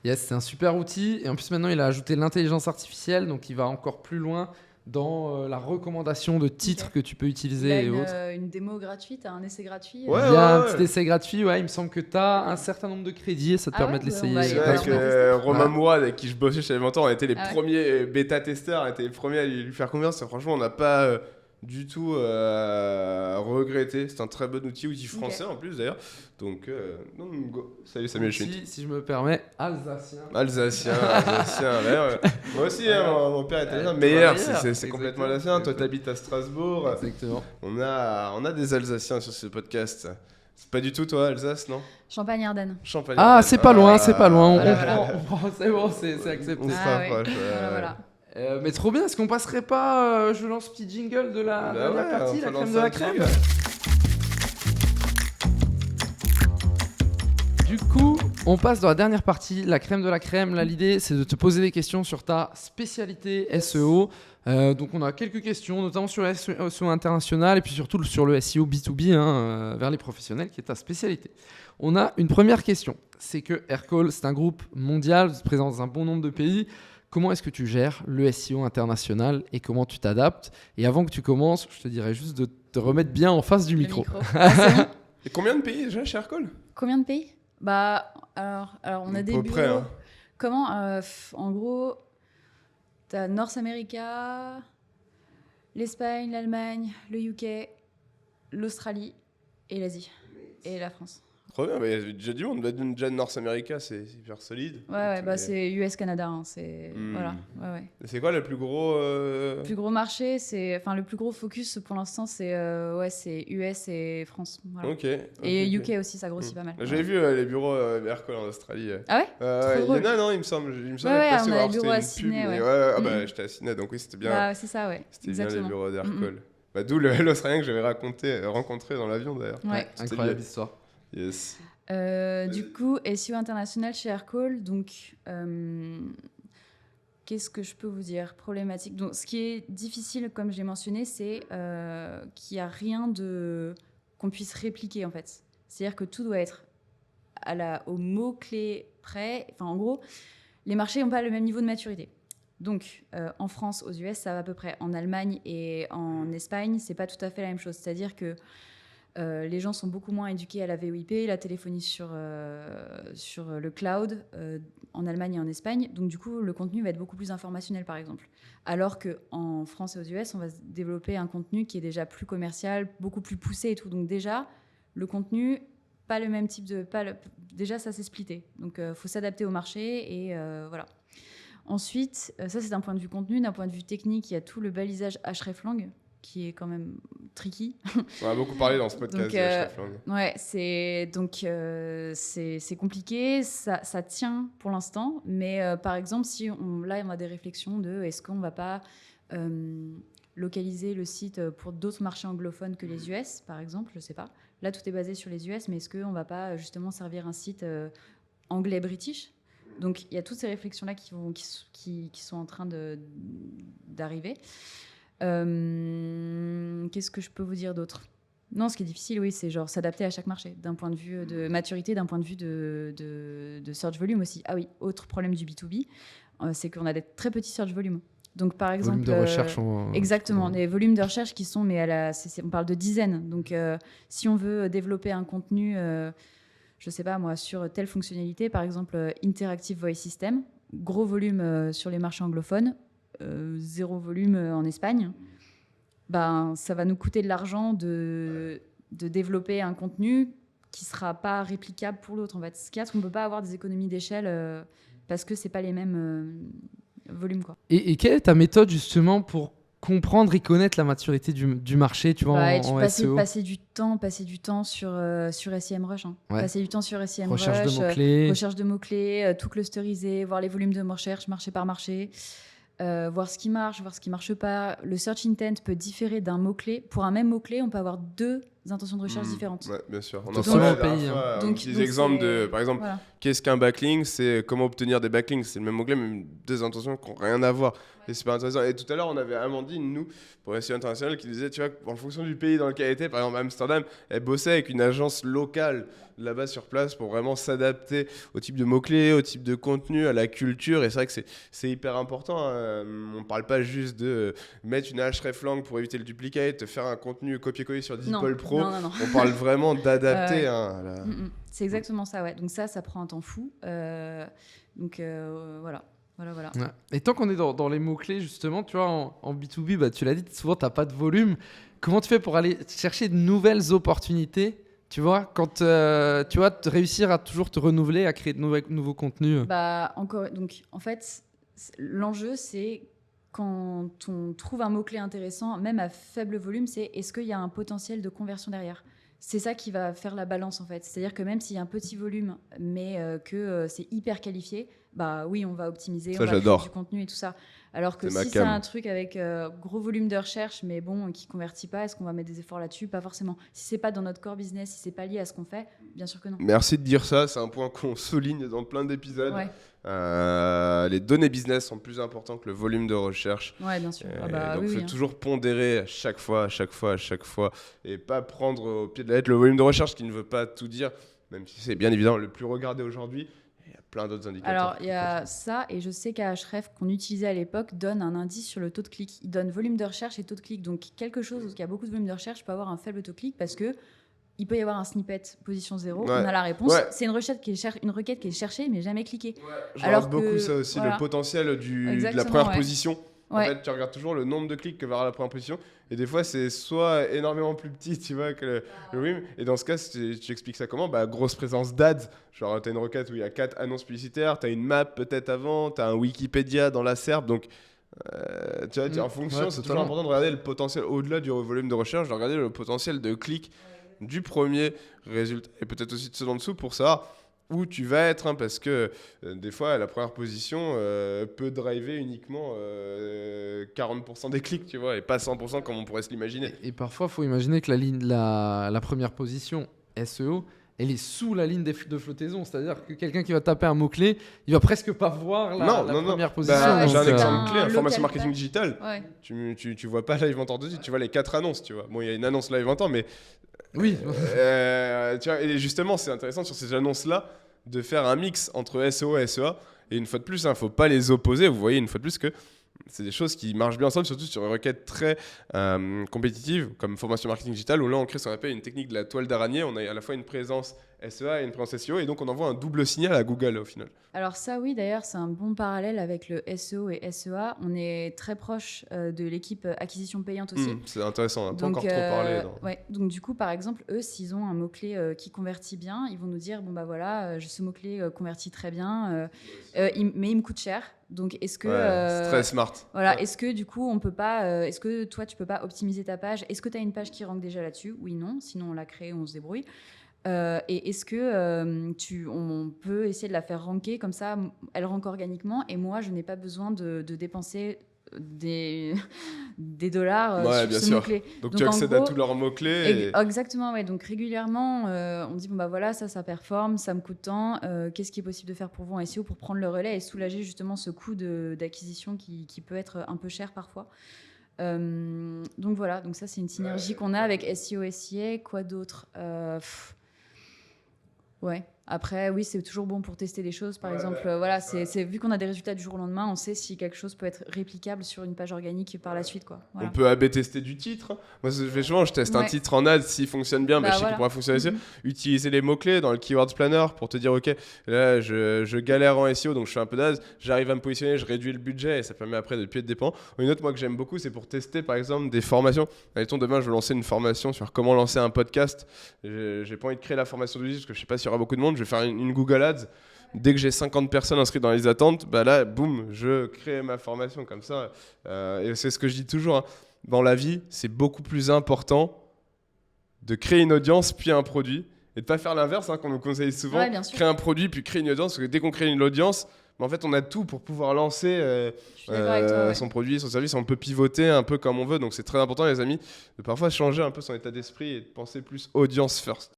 Yes, c'est un super outil. Et en plus, maintenant, il a ajouté l'intelligence artificielle, donc il va encore plus loin dans la recommandation de titres que tu peux utiliser et autres. Une démo gratuite, un essai gratuit. Il y a un petit essai gratuit, il me semble que tu as un certain nombre de crédits et ça te permet de l'essayer. C'est vrai que Romain Mourad, avec qui je bossais chez Elementor, on était les premiers bêta-testeurs, on était les premiers à lui faire confiance. Et franchement, on n'a pas du tout regretté. C'est un très bon outil français en plus d'ailleurs. Donc, go. Salut Samuel Schmitt. Si je me permets, alsacien. Moi aussi, mon père était alsacien. Meilleur, c'est complètement alsacien. Toi, t'habites à Strasbourg. Exactement. On a des Alsaciens sur ce podcast. C'est pas du tout toi, Alsace, non? Champagne-Ardenne. C'est pas loin, c'est pas loin. C'est bon, c'est accepté. On se rapproche. Voilà. Mais trop bien, est-ce qu'on passerait pas, je lance petit jingle de la dernière partie, la crème de la crème. Du coup, on passe dans la dernière partie, la crème de la crème. Là, l'idée, c'est de te poser des questions sur ta spécialité SEO. Donc, on a quelques questions, notamment sur le SEO international et puis surtout sur le SEO B2B, vers les professionnels, qui est ta spécialité. On a une première question. C'est que Aircall, c'est un groupe mondial, présent dans un bon nombre de pays. Comment est-ce que tu gères le SEO international et comment tu t'adaptes? Et avant que tu commences, je te dirais juste de te remettre bien en face du micro. Et combien de pays déjà chez Aircall? Combien de pays? Alors on a des bureaux. Près, hein. Comment en gros, tu as North America, l'Espagne, l'Allemagne, le UK, l'Australie et l'Asie. Et la France. Trop bien, il y a déjà du monde. Déjà North America, c'est hyper solide. C'est US-Canada. Voilà. C'est quoi le plus gros Le plus gros marché, le plus gros focus pour l'instant, c'est US et France. Voilà. Et UK aussi, ça grossit pas mal. J'avais vu les bureaux Aircall en Australie. Ah ouais? Il y en a, non, il me semble. On a les bureaux à Sydney. J'étais à Sydney, donc oui, c'était bien. C'est ça, ouais. C'était bien les bureaux d'Aircall. D'où l'Australien que j'avais rencontré dans l'avion d'ailleurs. Ouais, incroyable histoire. Yes. Du coup, SEO international chez Aircall, donc qu'est-ce que je peux vous dire? Problématique. Donc, ce qui est difficile, comme j'ai mentionné, c'est qu'il n'y a rien qu'on puisse répliquer en fait. C'est-à-dire que tout doit être au mot-clé près. Enfin, en gros, les marchés n'ont pas le même niveau de maturité. Donc, en France, aux US, ça va à peu près. En Allemagne et en Espagne, c'est pas tout à fait la même chose. C'est-à-dire que les gens sont beaucoup moins éduqués à la VoIP, la téléphonie sur le cloud, en Allemagne et en Espagne. Donc, du coup, le contenu va être beaucoup plus informationnel, par exemple. Alors qu'en France et aux US, on va développer un contenu qui est déjà plus commercial, beaucoup plus poussé et tout. Donc, déjà, le contenu pas le même type de... Déjà, ça, c'est splitté. Donc, il faut s'adapter au marché et voilà. Ensuite, ça, c'est d'un point de vue contenu. D'un point de vue technique, il y a tout le balisage hreflang qui est quand même tricky. On a beaucoup parlé dans ce podcast Donc, de hreflang. Ouais, c'est compliqué, ça tient pour l'instant, mais par exemple, là, on a des réflexions de est-ce qu'on va pas localiser le site pour d'autres marchés anglophones que les US, par exemple, je sais pas. Là, tout est basé sur les US, mais est-ce qu'on va pas justement servir un site anglais-british? Donc, il y a toutes ces réflexions-là qui sont en train d'arriver. Qu'est-ce que je peux vous dire d'autre? Non, ce qui est difficile, oui, c'est genre s'adapter à chaque marché, d'un point de vue de maturité, d'un point de vue de search volume aussi. Ah oui, autre problème du B2B, c'est qu'on a des très petits search volume. Donc, par exemple... Volume de recherche. Exactement, des volumes de recherche qui sont, mais on parle de dizaines. Donc, si on veut développer un contenu, je sais pas moi, sur telle fonctionnalité, par exemple, Interactive Voice System, gros volume sur les marchés anglophones, zéro volume en Espagne, ben, ça va nous coûter de l'argent de développer un contenu qui ne sera pas réplicable pour l'autre. En fait. Ce qu'il y a, c'est qu'on ne peut pas avoir des économies d'échelle parce que ce n'est pas les mêmes volumes. Quoi. Et quelle est ta méthode justement pour comprendre et connaître la maturité du marché, tu vois, en SEO? Passer du temps sur SEMrush. Hein. Ouais. Passer du temps sur SEMrush. Recherche de mots-clés, tout clusteriser, voir les volumes de recherche, marché par marché. Voir ce qui marche, voir ce qui marche pas. Le search intent peut différer d'un mot-clé. Pour un même mot-clé, on peut avoir deux intentions de recherche différentes. Ouais, bien sûr. On Donc, en parlait la pays, dernière fois, donc, un petit exemple de, par exemple, voilà. qu'est-ce qu'un backlink? C'est comment obtenir des backlinks. C'est le même mot-clé, mais deux intentions qui n'ont rien à voir. Et c'est super intéressant. Et tout à l'heure, on avait Amandine, nous, pour SEO International, qui disait, tu vois, en fonction du pays dans lequel elle était, par exemple Amsterdam, elle bossait avec une agence locale là-bas sur place pour vraiment s'adapter au type de mots-clés, au type de contenu, à la culture. Et c'est vrai que c'est hyper important. Hein. On ne parle pas juste de mettre une hreflang pour éviter le duplicate, faire un contenu copier-coller sur DeepL Pro. Non. On parle vraiment d'adapter. C'est exactement ça, ouais. Donc ça prend un temps fou. Voilà. Ouais. Et tant qu'on est dans les mots-clés, justement, tu vois, en B2B, bah, tu l'as dit, souvent, tu n'as pas de volume. Comment tu fais pour aller chercher de nouvelles opportunités, tu vois, quand tu vois, réussir à toujours te renouveler, à créer de nouveaux contenus? Donc, en fait, l'enjeu, c'est quand on trouve un mot-clé intéressant, même à faible volume, c'est est-ce qu'il y a un potentiel de conversion derrière? C'est ça qui va faire la balance, en fait. C'est-à-dire que même s'il y a un petit volume, mais que c'est hyper qualifié, bah oui, on va optimiser, on va créer du contenu et tout ça. Alors que si c'est un truc avec gros volume de recherche, mais bon, qui ne convertit pas, est-ce qu'on va mettre des efforts là-dessus? Pas forcément. Si ce n'est pas dans notre core business, si ce n'est pas lié à ce qu'on fait, bien sûr que non. Merci de dire ça, c'est un point qu'on souligne dans plein d'épisodes. Ouais. Les données business sont plus importantes que le volume de recherche. Ouais, bien sûr. Donc, il faut toujours pondérer à chaque fois, et pas prendre au pied de la lettre le volume de recherche qui ne veut pas tout dire, même si c'est bien évidemment le plus regardé aujourd'hui. Il y a plein d'autres indicateurs. Alors, il y a ça, et je sais qu'Ahref, qu'on utilisait à l'époque, donne un indice sur le taux de clic. Il donne volume de recherche et taux de clic. Donc, quelque chose qui a beaucoup de volume de recherche peut avoir un faible taux de clic parce que il peut y avoir un snippet position 0, on a la réponse. Ouais. C'est une requête qui est cherchée, mais jamais cliquée. Ouais, je regarde beaucoup ça aussi, le potentiel de la première position. En fait, tu regardes toujours le nombre de clics que va avoir la première position. Et des fois, c'est soit énormément plus petit, tu vois, que le RIM. Et dans ce cas, tu expliques ça comment? Grosse présence d'ads. Genre, tu as une requête où il y a 4 annonces publicitaires, tu as une map peut-être avant, tu as un Wikipédia dans la SERP. Donc, tu vois, en fonction, c'est toujours important de regarder le potentiel au-delà du volume de recherche, de regarder le potentiel de clics du premier résultat et peut-être aussi de ceux en dessous pour savoir où tu vas être, hein, parce que des fois la première position peut driver uniquement 40% des clics, tu vois, et pas 100% comme on pourrait se l'imaginer. Et parfois il faut imaginer que la première position SEO, elle est sous la ligne de flottaison, c'est-à-dire que quelqu'un qui va taper un mot-clé, il va presque pas voir la première position. J'ai un exemple clé, formation marketing digital. Ouais. Tu vois pas Live Mentor dessus, tu vois les 4 annonces, tu vois. Bon, il y a une annonce Live Mentor, mais oui. Tu vois, et justement, c'est intéressant sur ces annonces-là de faire un mix entre SEO et SEA. Et une fois de plus, faut pas les opposer. Vous voyez une fois de plus que c'est des choses qui marchent bien ensemble, surtout sur une requête très compétitive comme formation marketing digital, où là on crée ce qu'on appelle une technique de la toile d'araignée. On a à la fois une présence SEA et une présence SEO, et donc on envoie un double signal à Google au final. Alors ça, oui, d'ailleurs, c'est un bon parallèle avec le SEO et SEA. On est très proche de l'équipe acquisition payante aussi. C'est intéressant, on n'a pas Donc, encore trop parlé. ouais, donc du coup, par exemple, eux, s'ils ont un mot-clé qui convertit bien, ils vont nous dire, bon bah voilà, ce mot-clé convertit très bien, mais il me coûte cher. Donc est-ce que... C'est très smart. Voilà, Ouais. est-ce que du coup, on peut pas... est-ce que toi, tu peux pas optimiser ta page? Est-ce que tu as une page qui rank déjà là-dessus? Oui, non. Sinon, on la crée, on se débrouille. Et est-ce que on peut essayer de la faire ranker comme ça, elle rank organiquement et moi je n'ai pas besoin de dépenser des, des dollars sur Bien ce sûr. mot-clé. Donc tu en accèdes gros, à tous leurs mots-clés. Exactement, ouais. Donc régulièrement, on dit bon bah voilà, ça performe, ça me coûte tant. Qu'est-ce qui est possible de faire pour vous en SEO pour prendre le relais et soulager justement ce coût d'acquisition qui peut être un peu cher parfois. Donc voilà, donc ça c'est une synergie qu'on a avec SEO, SEA. Quoi d'autre? Ouais. Après, oui, c'est toujours bon pour tester des choses. Par exemple, voilà, vu qu'on a des résultats du jour au lendemain, on sait si quelque chose peut être réplicable sur une page organique par la suite, quoi. Voilà. On peut A/B tester du titre. Moi, je fais souvent, je teste un titre en ad, s'il fonctionne bien, je sais qu'il pourra fonctionner aussi. Utiliser les mots-clés dans le Keywords Planner pour te dire, ok, là, je galère en SEO, donc je fais un peu d'ad, j'arrive à me positionner, je réduis le budget et ça permet après de ne plus être dépendant. Une autre, moi, que j'aime beaucoup, c'est pour tester, par exemple, des formations. Admettons, demain, je veux lancer une formation sur comment lancer un podcast. J'ai pas envie de créer la formation de parce que je sais pas s'il y aura beaucoup de monde. Je vais faire une Google Ads. Dès que j'ai 50 personnes inscrites dans les attentes, bah là, boum, je crée ma formation comme ça. Et c'est ce que je dis toujours. Hein. Dans la vie, c'est beaucoup plus important de créer une audience puis un produit et de pas faire l'inverse, qu'on nous conseille souvent. Ouais, bien sûr. Créer un produit puis créer une audience. Parce que dès qu'on crée une audience, en fait, on a tout pour pouvoir lancer son produit, son service. On peut pivoter un peu comme on veut. Donc, c'est très important, les amis, de parfois changer un peu son état d'esprit et de penser plus audience first.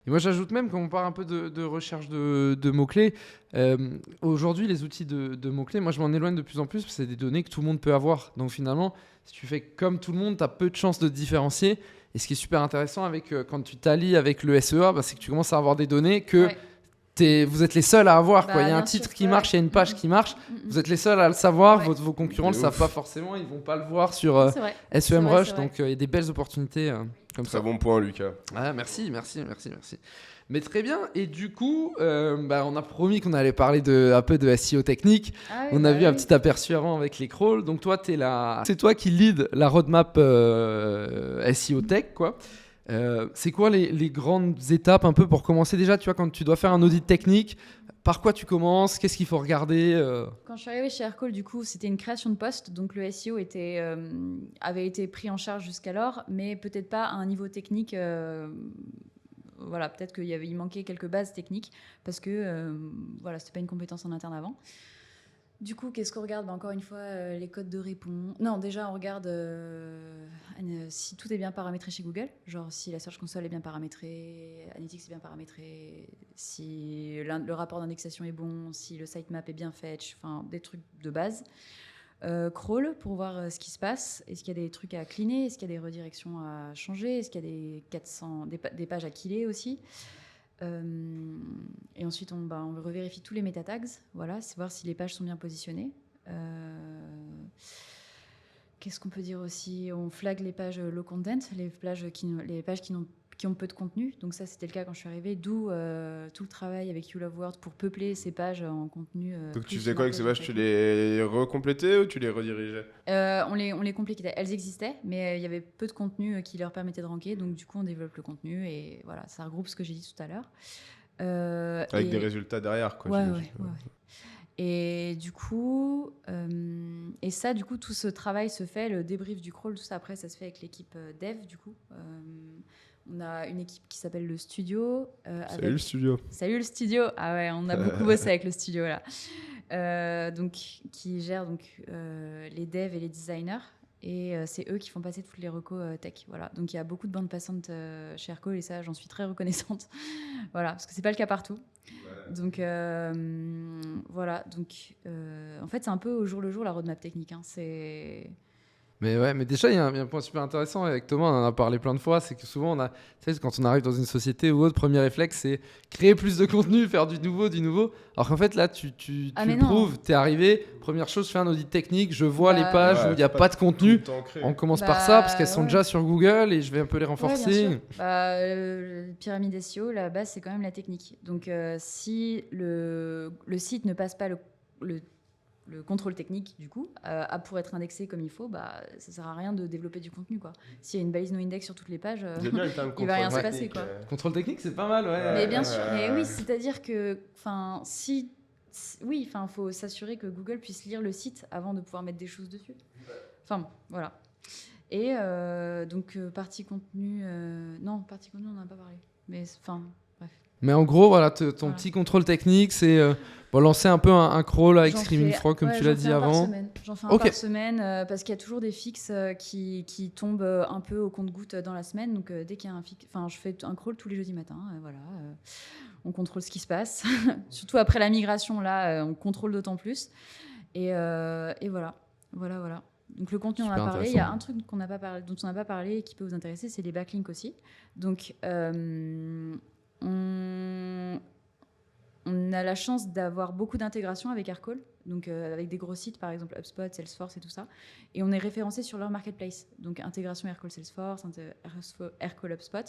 Et moi, j'ajoute même, quand on parle un peu de recherche de mots-clés, aujourd'hui, les outils de mots-clés, moi, je m'en éloigne de plus en plus parce que c'est des données que tout le monde peut avoir. Donc, finalement, si tu fais comme tout le monde, tu as peu de chances de te différencier. Et ce qui est super intéressant quand tu t'allies avec le SEA, c'est que tu commences à avoir des données que vous êtes les seuls à avoir. Quoi. Il y a un titre qui marche, il y a une page qui marche. Vous êtes les seuls à le savoir. Vos concurrents ne le savent pas forcément. Ils ne vont pas le voir sur SEMrush. Donc, il y a des belles opportunités comme ça. Très bon point, Lucas. Ah, merci. Mais très bien. Et du coup, on a promis qu'on allait parler un peu de SEO technique. On a vu un petit aperçu avant avec les crawls. Donc, toi, c'est toi qui lead la roadmap SEO tech, quoi. C'est quoi les grandes étapes un peu pour commencer déjà, tu vois, quand tu dois faire un audit technique, par quoi tu commences, qu'est-ce qu'il faut regarder Quand je suis arrivée chez Aircall, du coup, c'était une création de poste, donc le SEO avait été pris en charge jusqu'alors, mais peut-être pas à un niveau technique. Voilà, peut-être il manquait quelques bases techniques parce que c'était pas une compétence en interne avant. Du coup, qu'est-ce qu'on regarde? Encore une fois, les codes de réponse. Non, déjà, on regarde si tout est bien paramétré chez Google. Genre, si la Search Console est bien paramétrée, Analytics est bien paramétré, si le rapport d'indexation est bon, si le sitemap est bien fetch, enfin, des trucs de base. Crawl, pour voir ce qui se passe. Est-ce qu'il y a des trucs à cleaner? Est-ce qu'il y a des redirections à changer? Est-ce qu'il y a des pages à killer aussi? Et ensuite, on revérifie tous les meta tags. Voilà, c'est voir si les pages sont bien positionnées. Qu'est-ce qu'on peut dire aussi? On flag les pages low content, les pages qui ont peu de contenu. Donc ça, c'était le cas quand je suis arrivée. D'où tout le travail avec You Love Word pour peupler ces pages en contenu. Donc tu faisais quoi avec ces pages? Tu les recomplétais ou tu les redirigeais? On les complétait. Elles existaient, mais il y avait peu de contenu qui leur permettait de ranker. Donc du coup, on développe le contenu et voilà, ça regroupe ce que j'ai dit tout à l'heure. Avec des résultats derrière, quoi. Ouais. Et du coup, tout ce travail se fait, le débrief du crawl, tout ça, après, ça se fait avec l'équipe dev, du coup. On a une équipe qui s'appelle le studio. Salut le studio. Salut le studio. Ah ouais, on a beaucoup bossé avec le studio, là. Qui gère les devs et les designers. Et c'est eux qui font passer toutes les recos tech. Voilà. Donc il y a beaucoup de bandes passantes chez Aircall et ça, j'en suis très reconnaissante. Voilà, parce que c'est pas le cas partout. Donc voilà. Donc en fait, c'est un peu au jour le jour la roadmap technique. Hein. Mais déjà, il y a un point super intéressant avec Thomas, on en a parlé plein de fois, c'est que souvent, tu sais, quand on arrive dans une société ou autre, premier réflexe, c'est créer plus de contenu, faire du nouveau. Alors qu'en fait, là, tu le prouves, t'es arrivé, première chose, je fais un audit technique, je vois les pages où il n'y a pas de contenu. On commence par ça, parce qu'elles sont déjà sur Google et je vais un peu les renforcer. Ouais, le pyramide SEO, la base, c'est quand même la technique. Donc, si le site ne passe pas le contrôle technique, du coup, pour être indexé comme il faut, ça sert à rien de développer du contenu, quoi. S'il y a une balise no-index sur toutes les pages, il va rien se passer, quoi. Contrôle technique, c'est pas mal, ouais. Mais bien sûr, mais oui, c'est-à-dire que, faut s'assurer que Google puisse lire le site avant de pouvoir mettre des choses dessus. Enfin, voilà. Et donc, partie contenu, on n'en a pas parlé. Mais, bref. Mais en gros, voilà, ton petit contrôle technique, c'est lancer un peu un crawl avec Screaming Frog, comme tu l'as dit avant. J'en fais un par semaine parce qu'il y a toujours des fixes qui tombent un peu au compte-gouttes dans la semaine. Donc, dès qu'il y a un fixe, je fais un crawl tous les jeudis matins. On contrôle ce qui se passe. Surtout après la migration, là, on contrôle d'autant plus. Et voilà. Donc le contenu, on en a parlé. Il y a un truc dont on n'a pas parlé et qui peut vous intéresser, c'est les backlinks aussi. Donc, on a la chance d'avoir beaucoup d'intégration avec Aircall, donc avec des gros sites, par exemple HubSpot, Salesforce et tout ça. Et on est référencé sur leur marketplace. Donc intégration Aircall Salesforce, Aircall HubSpot.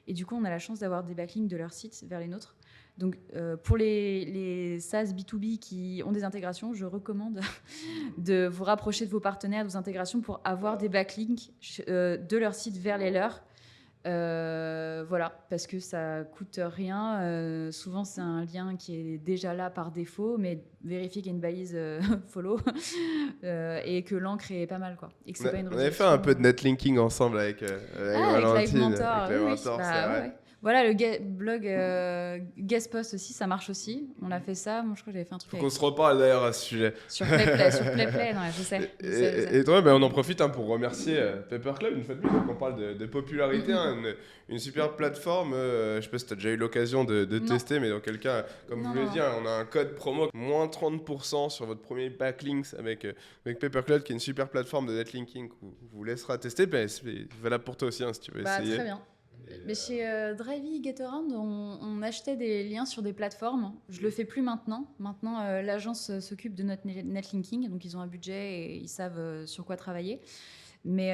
Et du coup, on a la chance d'avoir des backlinks de leur site vers les nôtres. Donc, pour les SaaS B2B qui ont des intégrations, je recommande de vous rapprocher de vos partenaires, de vos intégrations pour avoir des backlinks de leur site vers les leurs. Parce que ça coûte rien. Souvent, c'est un lien qui est déjà là par défaut, mais vérifier qu'il y a une balise follow et que l'encre est pas mal, quoi. Et que c'est pas une on avait fait un peu de netlinking ensemble avec Valentine. Avec Live Mentor, c'est vrai. Ouais. Voilà, le blog Guest Post aussi, ça marche aussi. On a fait ça. Moi, je crois que j'avais fait un truc. Faut qu'on se reparle d'ailleurs à ce sujet. Sur Playplay, non, je sais. Et toi, on en profite pour remercier Paperclub une fois de plus. Donc on parle de popularité, une super plateforme. Je sais pas si tu as déjà eu l'occasion de tester, mais dans quel cas, comme vous l'avez dit, on a un code promo moins 30% sur votre premier backlinks avec Paperclub, qui est une super plateforme de netlinking qu'on vous laissera tester. C'est valable pour toi aussi si tu veux essayer. Très bien. Mais chez Drivey Getaround, on achetait des liens sur des plateformes. Je le fais plus maintenant. Maintenant, l'agence s'occupe de notre netlinking, donc ils ont un budget et ils savent sur quoi travailler. Mais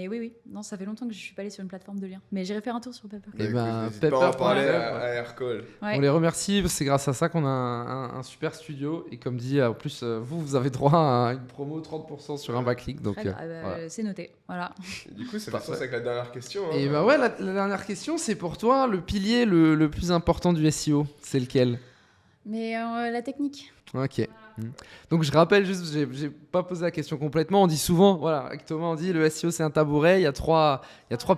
oui, non, ça fait longtemps que je suis pas allée sur une plateforme de liens. Mais j'irai faire un tour sur Paperclub. N'hésite pas à en parler à Aircall. Ouais. On les remercie, c'est grâce à ça qu'on a un super studio. Et comme dit, en plus, vous avez droit à une promo 30% sur un backlink. Donc, voilà. C'est noté. Voilà. Et du coup, c'est fait sens avec la dernière question. Et la dernière question, c'est pour toi, le pilier le plus important du SEO, c'est lequel ? Mais la technique. Ok. Donc je rappelle juste, j'ai pas posé la question complètement. On dit souvent, avec Thomas, on dit le SEO c'est un tabouret. Il y a trois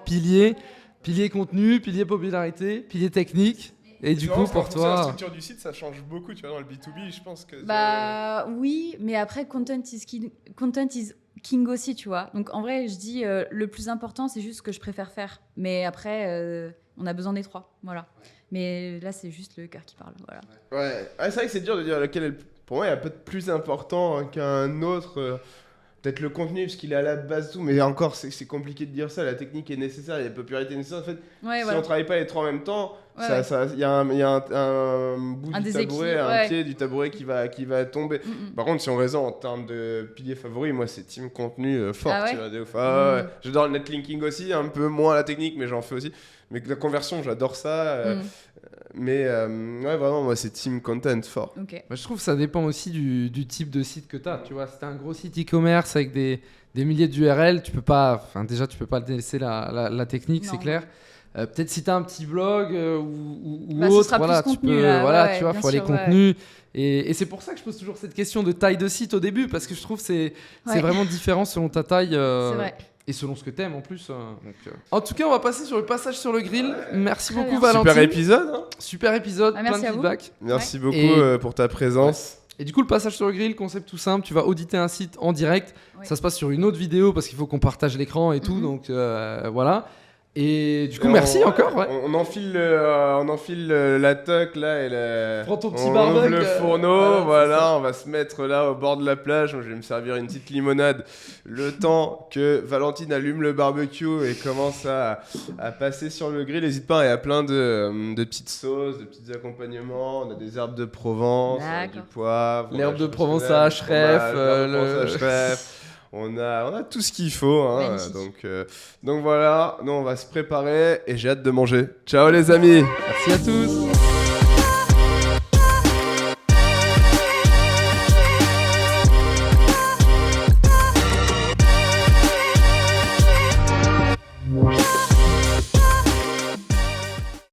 piliers: pilier contenu, pilier popularité, pilier technique. Et du coup, pour toi, la structure du site, ça change beaucoup. Tu vois, dans le B2B, je pense que. Oui, mais après content is king aussi, tu vois. Donc en vrai, je dis le plus important, c'est juste ce que je préfère faire. Mais après, on a besoin des trois, voilà. Mais là, c'est juste le cœur qui parle, voilà. Ouais, c'est vrai que c'est dur de dire lequel est le... Pour moi, il y a peut-être plus important qu'un autre. Peut-être le contenu, parce qu'il est à la base tout. Mais encore, c'est compliqué de dire ça. La technique est nécessaire, il y a la popularité nécessaire. En fait, si on travaille pas les trois en même temps, il y a un bout du tabouret, un pied du tabouret qui va tomber. Par contre, si on raisonne en termes de pilier favori, moi, c'est team contenu fort. Tu vois, j'adore le netlinking aussi, un peu moins la technique, mais j'en fais aussi. Mais la conversion, j'adore ça. Mais vraiment, moi, c'est team content fort. Okay. Je trouve que ça dépend aussi du type de site que tu as. Tu vois, si tu as un gros site e-commerce avec des milliers d'URL, tu peux pas délaisser la technique, c'est clair. Peut-être si tu as un petit blog ou autre, il faut aller contenu. Et c'est pour ça que je pose toujours cette question de taille de site au début, parce que je trouve que c'est vraiment différent selon ta taille. C'est vrai. Et selon ce que t'aimes en plus. En tout cas, on va passer sur le passage sur le grill. Merci beaucoup, Valentine. Super épisode. Super épisode, plein de feedback. Merci beaucoup pour ta présence. Et du coup, le passage sur le grill, concept tout simple. Tu vas auditer un site en direct. Ça se passe sur une autre vidéo parce qu'il faut qu'on partage l'écran et tout. Donc voilà. Et du coup, Et merci encore. Ouais. On enfile, la tuck là et Prends ton petit on barbecue, ouvre le fourneau, voilà, c'est ça. on va se mettre là au bord de la plage. Moi, je vais me servir une petite limonade le temps que Valentine allume le barbecue et commence à passer sur le grill. N'hésite pas, il y a plein de petites sauces, de petits accompagnements. On a des herbes de Provence, du D'accord. poivre, L'herbe de je sais pas Provence ce qu'on a, à du Href, fromage, l'herbe de Provence à le- Href. On a tout ce qu'il faut, hein, Magnifique. donc voilà, nous on va se préparer et j'ai hâte de manger. Ciao les amis! Merci à tous.